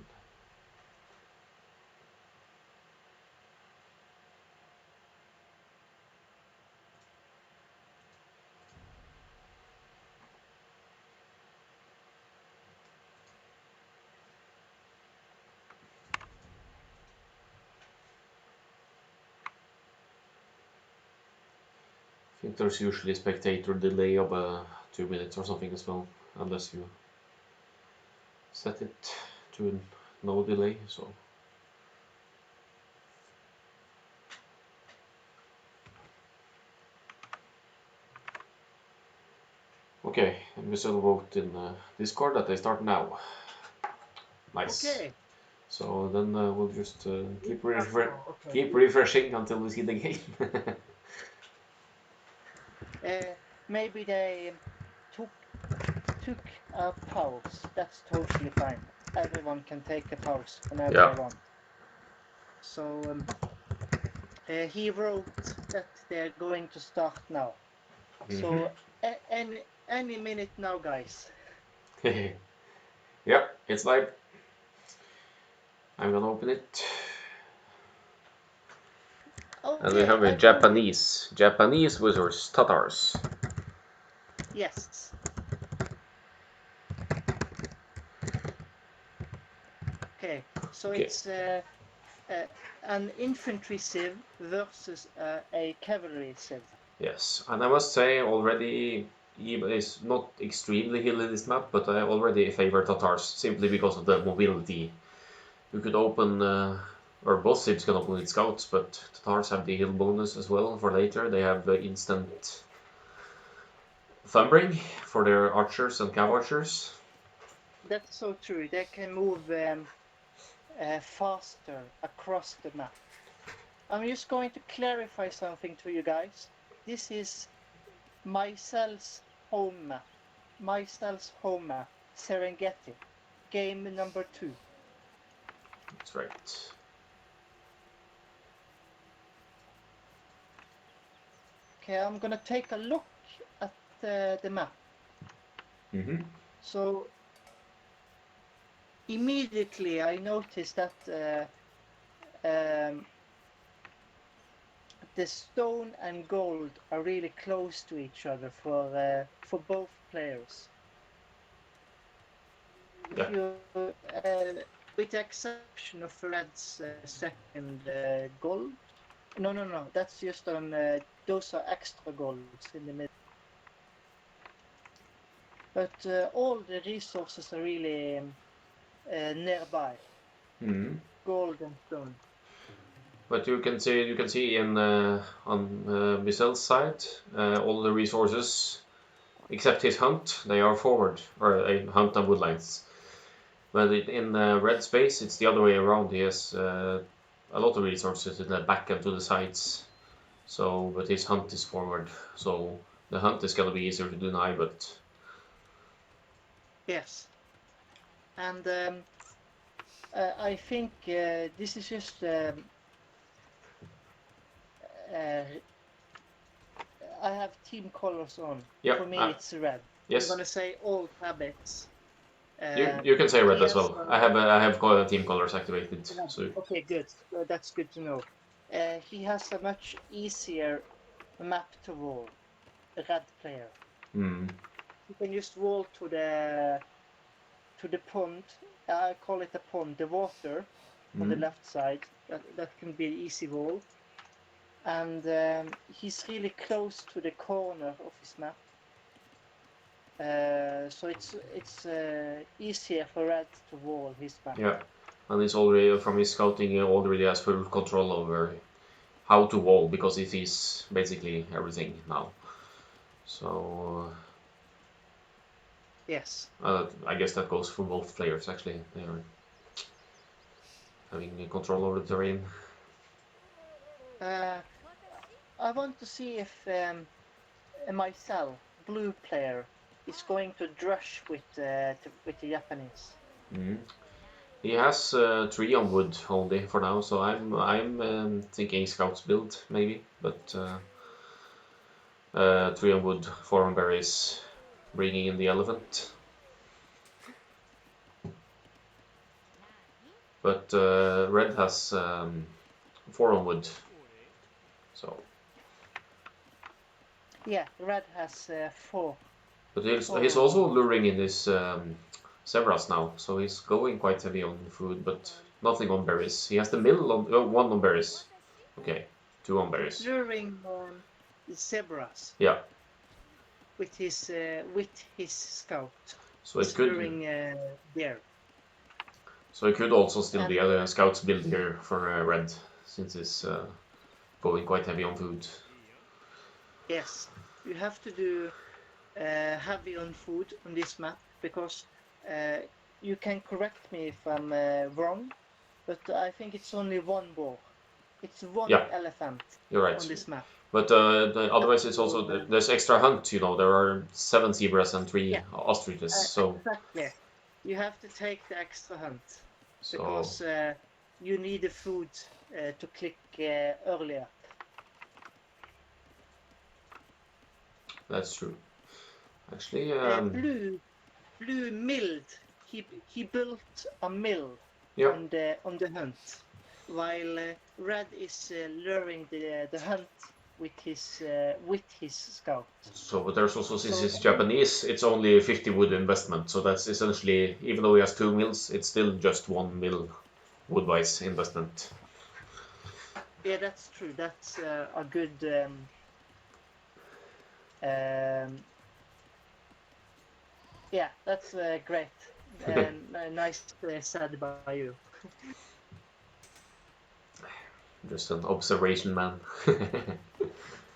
I think there's usually a spectator delay of 2 minutes or something as well, unless you set it to no delay. So okay, and Myzel wrote in Discord that they start now. Nice. Okay, So then we'll just keep Okay. keep refreshing until we see the game. Maybe they took a pause. That's totally fine. Everyone can take a pause whenever Yeah. they want. So he wrote that they're going to start now. So any minute now, guys. Yep, it's live. I'm gonna open it. And we Okay, have a I've already. Japanese versus Tatars. Yes. Okay, so Okay. it's uh, an infantry civ versus a cavalry civ. Yes, and I must say already Eva is not extremely hilly this map, but I already favor Tatars simply because of the mobility. You could open, or both civs can open with scouts, but Tatars have the hill bonus as well for later. They have instant thumbering for their archers and cav archers. That's so true. They can move faster across the map. I'm just going to clarify something to you guys. This is Myzel's home map. Myzel's home map, Serengeti, game number 2. That's right. Okay, I'm gonna take a look at the map. Mm-hmm. So immediately I noticed that the stone and gold are really close to each other for both players. Yeah. If you, with the exception of Red's second gold. No. That's just on. Those are extra golds in the middle. But all the resources are really nearby. Mm-hmm. Gold and stone. But you can see in on Myzel's side all the resources except his hunt they are forward or hunt and woodlines. But in red space it's the other way around. He has a lot of resources in the back and to the sides. So but his hunt is forward. So the hunt is gonna be easier to deny. But Yes. And I think this is just. I have team colors on. yeah, For me, it's red. I'm yes. gonna say old habits. You can say red He as has. well. I have team colors activated. So Okay, good. That's good to know. He has a much easier map to roll. A red player. hmm. You can just roll to the pond. I call it a pond. The water on the Hmm. left side. That can be an easy roll. And he's really close to the corner of his map. So it's easier for Red to wall his map. Yeah, and he's already from his scouting. He already has full control over how to wall because he sees basically everything now. So Yes. I guess that goes for both players. Actually, they are having control over the terrain. I want to see if Myzel, blue player, is going to drush with the Japanese. Mm. He has 3 on wood only for now, so I'm thinking scouts build maybe, but 3 on wood, 4 on berries, bringing in the elephant. But red has 4 on wood, so. Yeah, Red has 4. But he's Four on also wood. luring in this Severas now, so he's going quite heavy on food, but nothing on berries. He has the mill on 1 on berries. Okay, 2 on He's berries. luring zebras Yeah, with his scout. so it He's could luring deer. also still And be a scouts build here for red, since it's going quite heavy on food. yes, you have to do heavy on food on this map because you can correct me if I'm wrong, but I think it's only one boar. It's one Yeah. elephant You're right. on this map. But otherwise, it's also there's extra hunt. You know, there are 7 zebras and 3 Yeah, ostriches. So exactly. You have to take the extra hunt so because you need the food to click earlier. that's true. Actually, Blue milled. He built a mill yeah. on the hunt, while Red is luring the hunt with his scout. So, but there's also since So it's Japanese, it's only 50 wood investment. So that's essentially, even though he has 2 mills, it's still just 1 mill wood-wise investment. yeah, that's true. That's a good. Yeah, that's great. Nice said by you. Just an observation, man.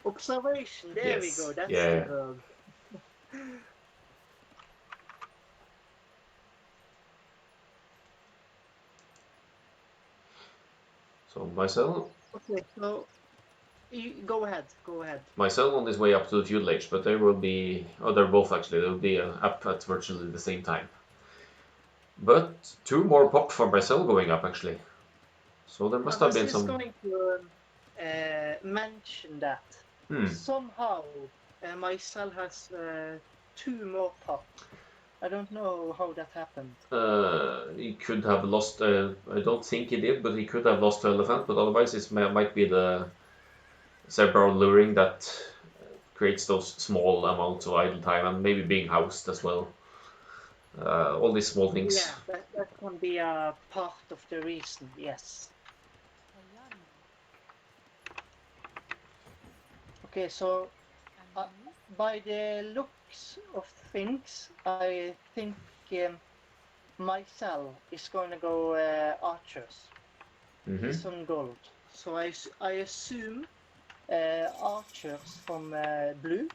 Observation. There we go. Yes. That's the Yeah. verb. So Myzel, Okay, so you go ahead. Go ahead. Myzel on his way up to the fuel age, but they will be. Oh, they're both actually. They'll be up at virtually the same time. But 2 more pop for Myzel going up actually. So there I must have was been just some. going to mention that Hmm. somehow Myzel has 2 more pop. I don't know how that happened. He could have lost. I don't think he did, but he could have lost to elephant. But otherwise, it might be the zebra luring that creates those small amounts of idle time, and maybe being housed as well. All these small things. Yeah, that can be a part of the reason. Yes. Okay, so by the looks of things, I think Myzel is going to go archers. Mm-hmm. He's on gold, so I assume archers from blue.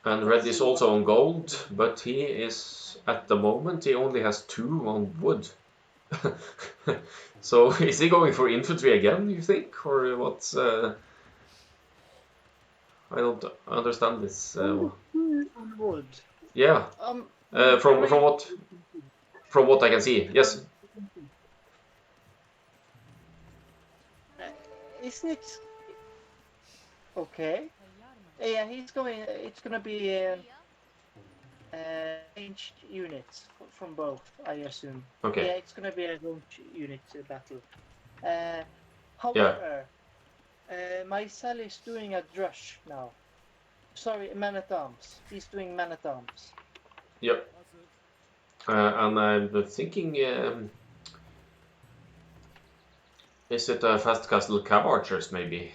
And Let's red is see what. also on gold, but he is at the moment he only has 2 on wood. So is he going for infantry again? You think, or what's? I don't understand this. Only 2 on wood. Yeah, I'm from great. what I can see, yes. Isn't it okay? Yeah, he's going. It's gonna be ranged units from both, I assume. Okay. Yeah, it's gonna be a ranged unit battle. Yeah. However, Myzel is doing a drush now. Sorry, man at arms. He's doing man at arms. Yep. And I'm thinking, is it a fast castle cab archers maybe?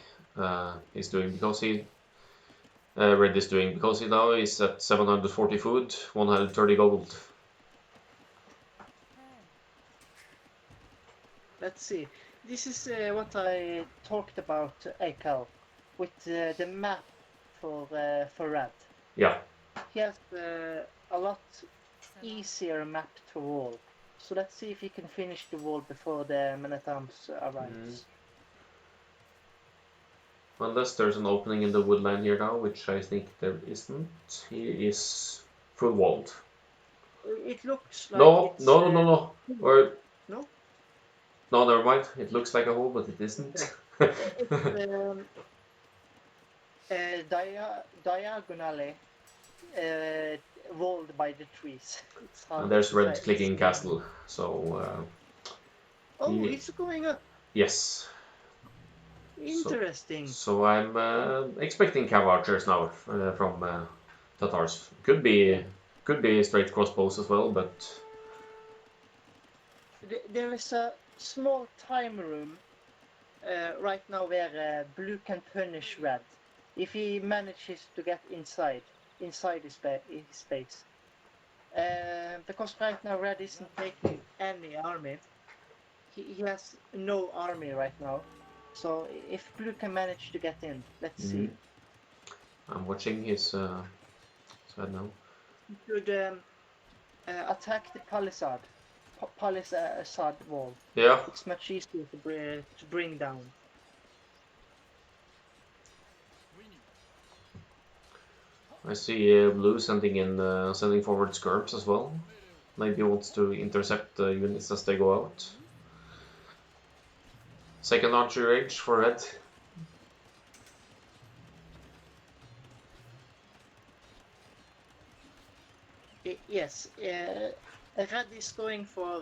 He's doing because he Red is doing because he now is at 740 food, 130 gold. Let's see. This is what I talked about, Akkal, with the map for Red. Yeah. He has a lot easier map to wall. So let's see if he can finish the wall before the man at arms arrives. Unless there's an opening in the wood line here now, which I think there isn't. He is full walled. It looks like No, it's no. Or no. no, never mind. It looks like a hole, but it isn't. It's diagonally walled by the trees. It's hard And there's to Red say. clicking castle. So Oh, it's going up. yes. Interesting. So I'm expecting cav archers now from Tatars. Could be straight crossbows as well, but There is a small time room right now where blue can punish red if he manages to get inside his space. Because right now red isn't taking any army. He has no army right now. So if blue can manage to get in, let's see. I'm watching his side now. He could attack the palisade Palisade wall. Yeah, It's much easier to bring down. I see Blue sending forward skirps as well. Maybe he wants to intercept the units as they go out. Second archer rage for red. Yes, red is going for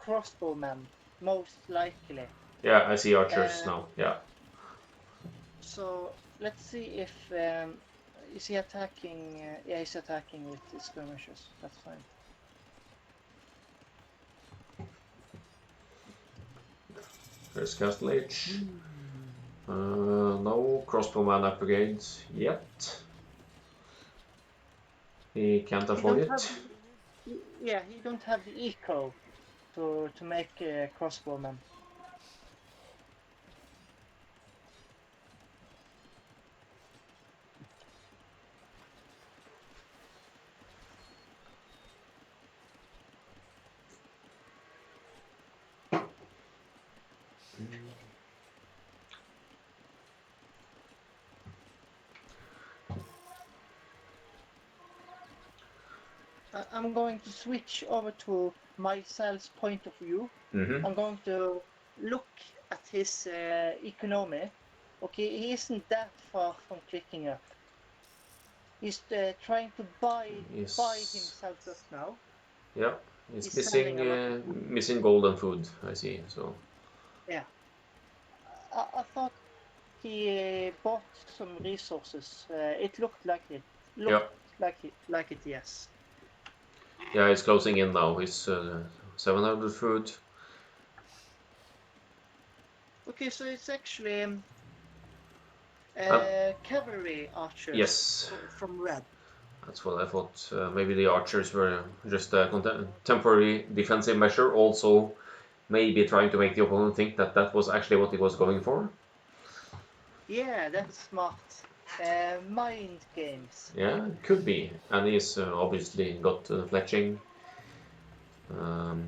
crossbowman, most likely. Yeah, I see archers Uh, now. Yeah. So let's see if is he attacking? Yeah, he's attacking with his skirmishers. That's fine. There's Castle Age. No crossbowman upgrade yet. He can't He afford don't have. it. Yeah, he don't have the eco to make crossbowman. I'm going to switch over to Myzel's point of view. Mm-hmm. I'm going to look at his economy. Okay, he isn't that far from clicking up. He's trying to buy himself up now. Yeah, he's He's selling missing a lot of food. missing gold and food. I see. So Yeah, I thought he bought some resources. It looked like it. yeah, Looked like it. Yes. yeah, he's closing in now. He's 700 food. Okay, so it's actually And cavalry archers yes, from red. that's what I thought. Maybe the archers were just a temporary defensive measure. Also, maybe trying to make the opponent think that that was actually what he was going for. Yeah, that's smart. Mind games. Yeah, could be. And he's obviously got fletching. Um,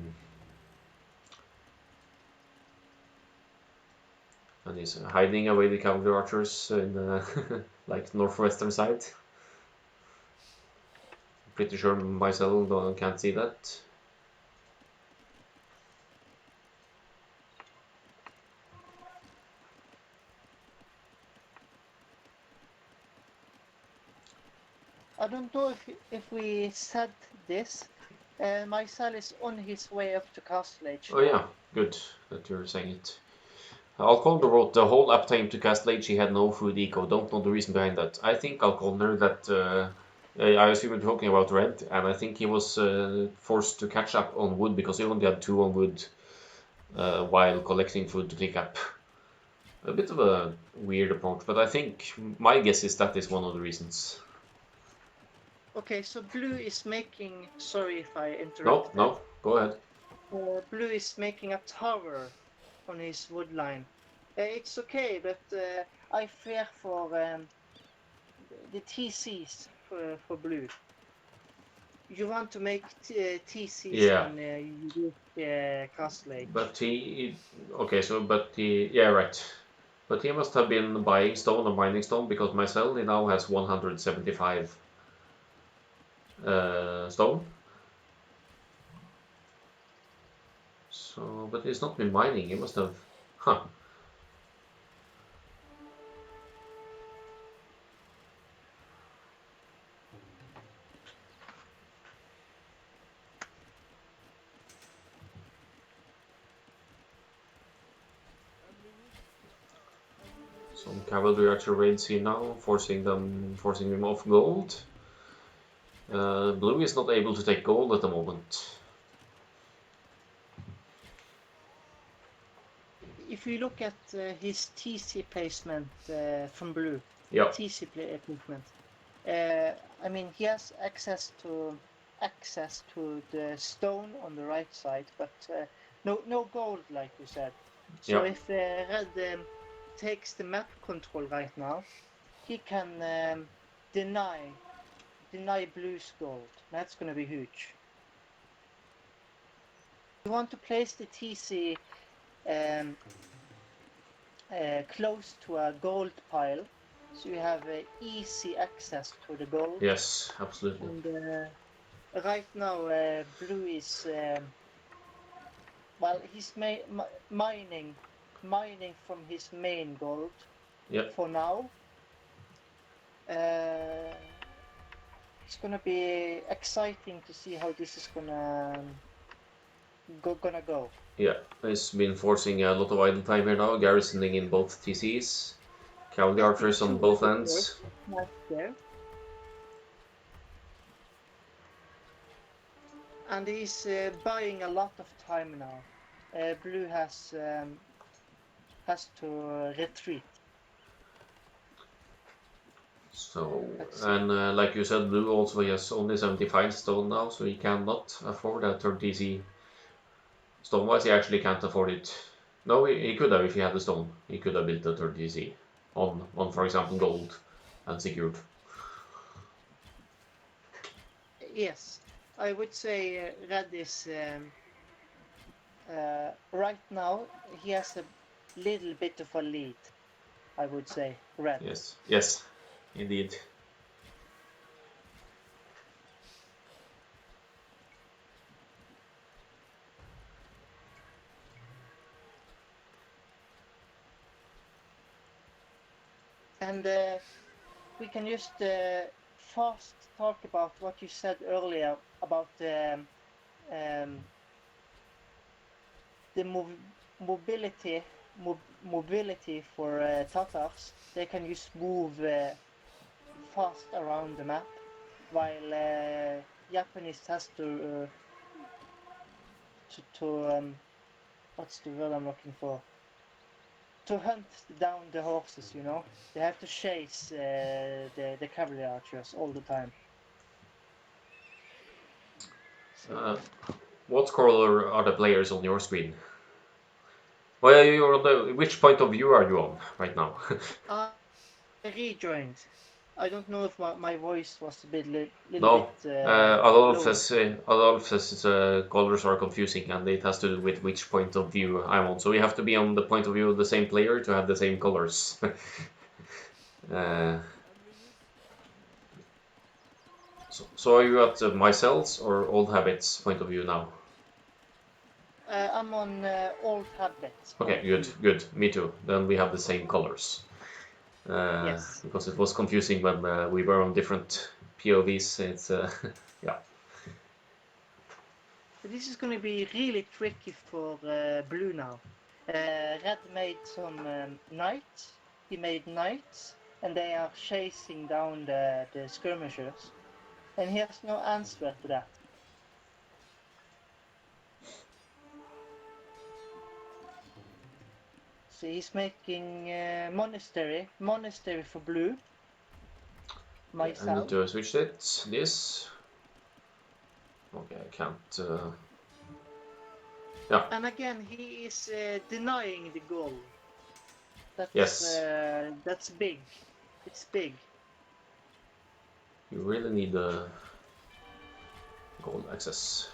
and he's hiding away the cavalry archers in the like northwestern side. Pretty sure Myzel can't see that. I don't know if we said this. Myzel is on his way up to Castle Age. Oh yeah, good that you're saying it. Alconder wrote the whole uptime to Castle Age he had no food eco. Don't know the reason behind that. I think Alconder that I assume we're talking about red, and I think he was forced to catch up on wood because he only had 2 on wood while collecting food to pick up. A bit of a weird approach, but I think my guess is that is one of the reasons. Okay, so blue is making. Sorry if I No, interrupted. no, go ahead. Blue is making a tower on his wood line. It's okay, but I fear for the TCs for blue. You want to make TCs Yeah. when you do Castle Age. But he, okay, so but he, yeah, right. But he must have been buying stone or mining stone because Myzel he now has 175 stone. So, but he's not been mining. He must have, huh? Some cavalry archer raids here now, forcing him off gold. Blue is not able to take gold at the moment. If you look at his TC placement from blue, Yeah. TC placement, I mean he has access to the stone on the right side, but no gold like you said. So Yeah. if red takes the map control right now, he can deny blue's gold. That's gonna be huge. want to place the TC close to a gold pile, so you have easy access to the gold. Yes, absolutely. And right now, blue is well, he's mining from his main gold. Yep. For now. It's gonna be exciting to see how this is gonna go. Yeah, he's been forcing a lot of idle time here now, garrisoning in both TCs. Cavalry Getting archers on 2 both editors, ends. nice there. And he's buying a lot of time now. Blue has to retreat. So, Let's see. and like you said, blue also has only 75 stone now, so he cannot afford a third TC. Stone-wise, he actually can't afford it. No, he could have if he had the stone. He could have built a third TC on for example, gold and secured. Yes, I would say red is right now he has a little bit of a lead. I would say red. Yes, indeed. And we can just fast talk about what you said earlier about the mobility for Tatars. They can just move fast around the map, while Japanese has to what's the word I'm looking for? To hunt down the horses, you know. They have to chase the cavalry archers all the time. What color are the players on your screen? Well, you're on the, which point of view are you on right now? I rejoined. I don't know if my voice was a little No, bit Adolf's colors are confusing, and it has to do with which point of view I'm on. So we have to be on the point of view of the same player to have the same colors. So are you at Myzel's or Oldhabits point of view now? I'm on Oldhabits. Okay, good. Me too. Then we have the same colors. Yes. Because it was confusing when we were on different POVs. It's yeah. This is going to be really tricky for blue now. Red made some knights. He made knights, and they are chasing down the skirmishers. And he has no answer to that. So he's making monastery for blue. Myzel. I need to switch it. This. Okay, I can't. Yeah. And again, he is denying the goal. That's, yes. That's big. It's big. You really need the gold access.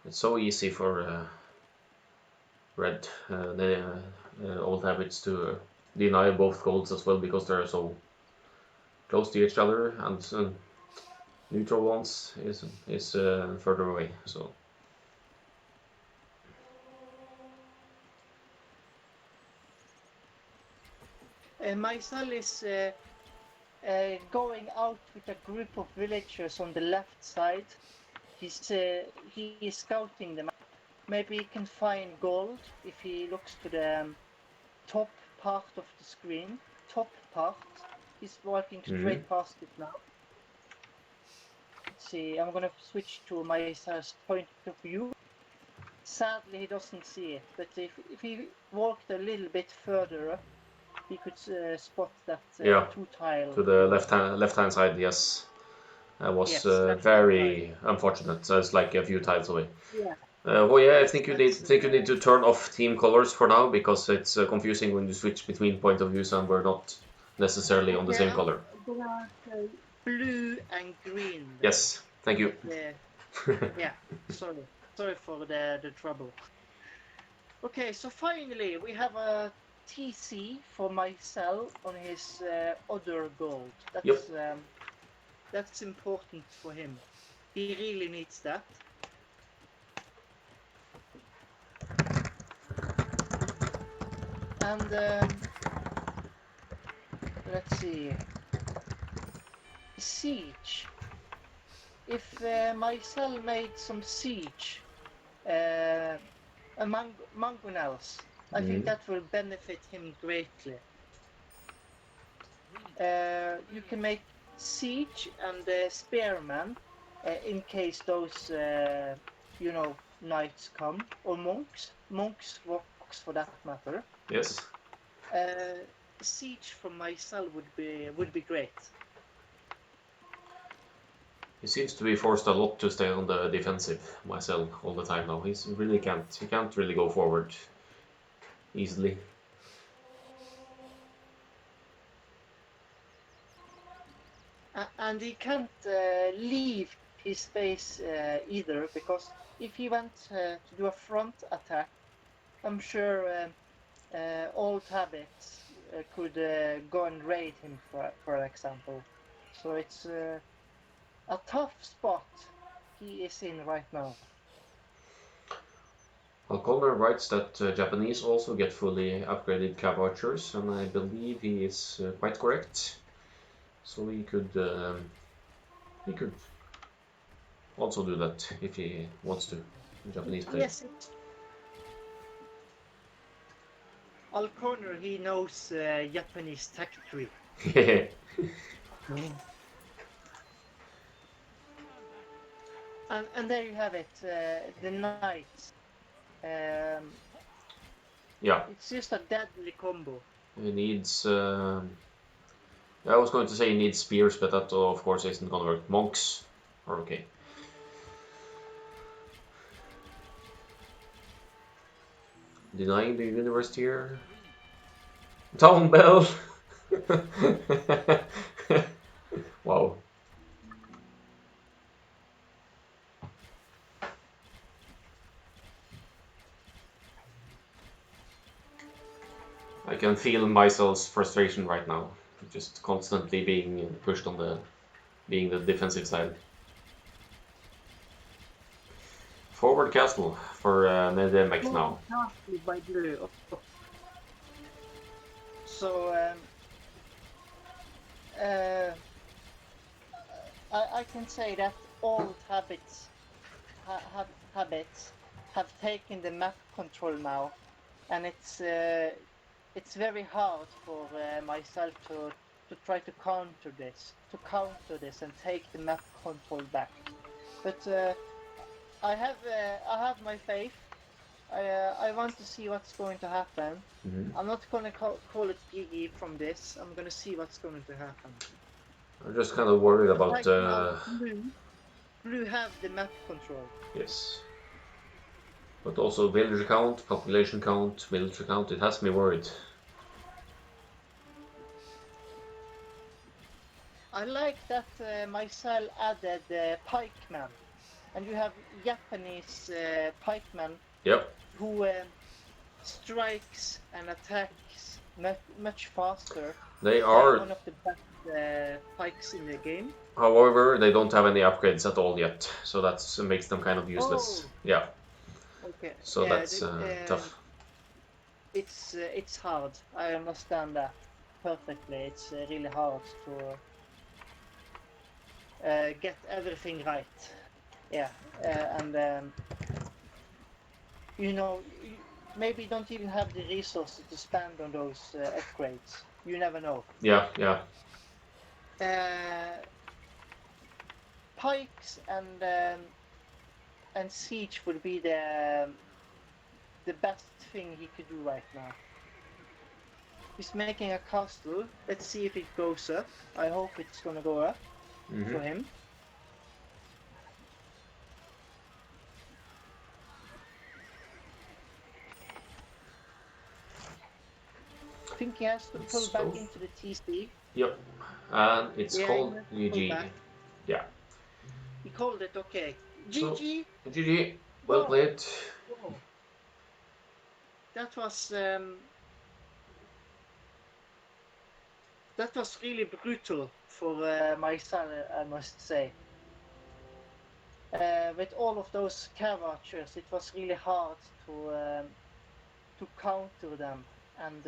It's so easy for red, the Oldhabits to deny both golds as well because they're so close to each other, and neutral ones is further away. So. Myzel is going out with a group of villagers on the left side. He is scouting the map. Maybe he can find gold if he looks to the top part of the screen. Top part. He's walking straight past it now. Let's see, I'm gonna switch to Myzel's point of view. Sadly, he doesn't see it, but if he walked a little bit further up, he could spot that two tile to the left hand side. Yes, that was very unfortunate. So it's like a few tiles away. Yeah. Well, yeah, I think you need to turn off team colors for now because it's confusing when you switch between point of views and we're not necessarily on the Okay, same I'm color. gonna say blue and green then. Yes, thank you. Yeah, sorry for the trouble. Okay, so finally we have a TC for Myzel on his other gold. Yep. That's important for him. He really needs that. And let's see. Siege. If Myzel made some siege, mangonels, I think Mhm. that will benefit him greatly. You can make siege and spearman in case those knights come, or monks rocks for that matter. Yes. uh, Siege from Myzel would be great. He seems to be forced a lot to stay on the defensive myself all the time now. He can't really go forward easily. And he can't leave his base either, because if he went to do a front attack, I'm sure Oldhabits could go and raid him, for example. So it's a tough spot he is in right now. O'Connor writes that Japanese also get fully upgraded cav archers, and I believe he is quite correct. So he could also do that if he wants to. Japanese player. Yes, O'Connor, he knows Japanese tactics. And there you have it, the knights. Um, Yeah, it's just a deadly combo. he needs. I was going to say he needs spears, but that of course isn't gonna work. Monks are okay. Denying the universe here. Town bell. Wow. I can feel Mysel's frustration right now, just constantly being pushed on being the defensive side. Forward castle for Nedemek Oh, now. castle by blue. Oh. So uh, I can say that old habits have taken the map control now, and it's very hard for myself to try to counter this and take the map control back. But I have my faith. I want to see what's going to happen. Mm-hmm. I'm not gonna call it GG from this. I'm gonna see what's going to happen. I'm just kind of worried But about. right now, blue have the map control. Yes. But also villager count, population count, villager count, it has me worried. I like that Myzel added pikeman, and you have Japanese pikeman Yep. who strikes and attacks much faster. They They're are, one of the best pikes in the game. however, they don't have any upgrades at all yet, so that makes them kind of useless. Oh, Yeah. okay. So Yeah, that's tough. it's hard. I understand that perfectly. It's really hard to get everything right. Yeah, and maybe you don't even have the resources to spend on those upgrades. You never know. Yeah, yeah. Uh, Pikes and siege would be the best thing he could do right now. He's making a castle. Let's see if it goes up. I hope it's gonna go up for him. think he has to pull back So, into the TC. yep. And it's Yeah, he called has to pull GG. back. Yeah. He called it, okay. So, GG. GG. Well Whoa, played. whoa. That was really brutal for Myzel, I must say. With all of those cav archers, it was really hard to counter them. And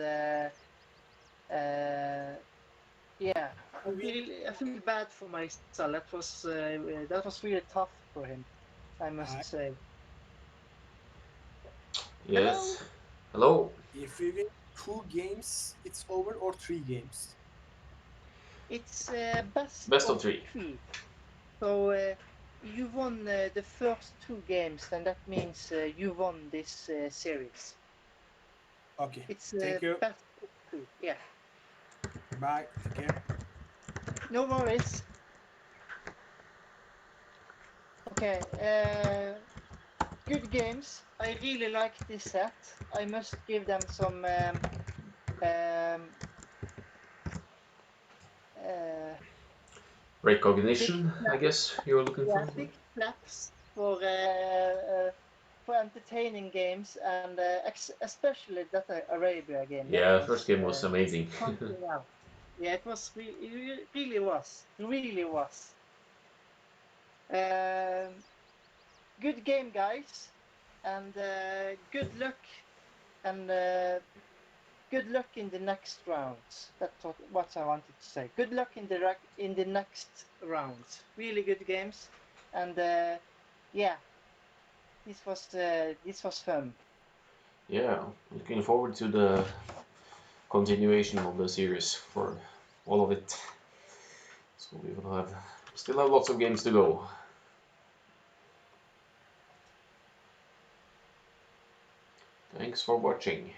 yeah, I feel bad for Myzel. That was really tough for him, I must say. Hello. Yes. Hello. If we win 2 games, it's over, or 3 games. It's best Best of of three. 3. So you won the first 2 games, then that means you won this series. Okay. It's Thank you. best of 2. Yeah. Bye. Take care. No worries. Okay. Good games. I really like this set. I must give them some um, uh, big Recognition, I claps. guess you were looking Yeah, for. big claps for entertaining games, and especially that Arabia game. That Yeah, first was game was amazing. something else. Yeah, it was really was. Um, Good game, guys, and good luck, and good luck in the next rounds. That's what I wanted to say. Good luck in the next rounds. Really good games, and yeah, this was fun. Yeah, looking forward to the continuation of the series for all of it. So we will have still have lots of games to go. Thanks for watching.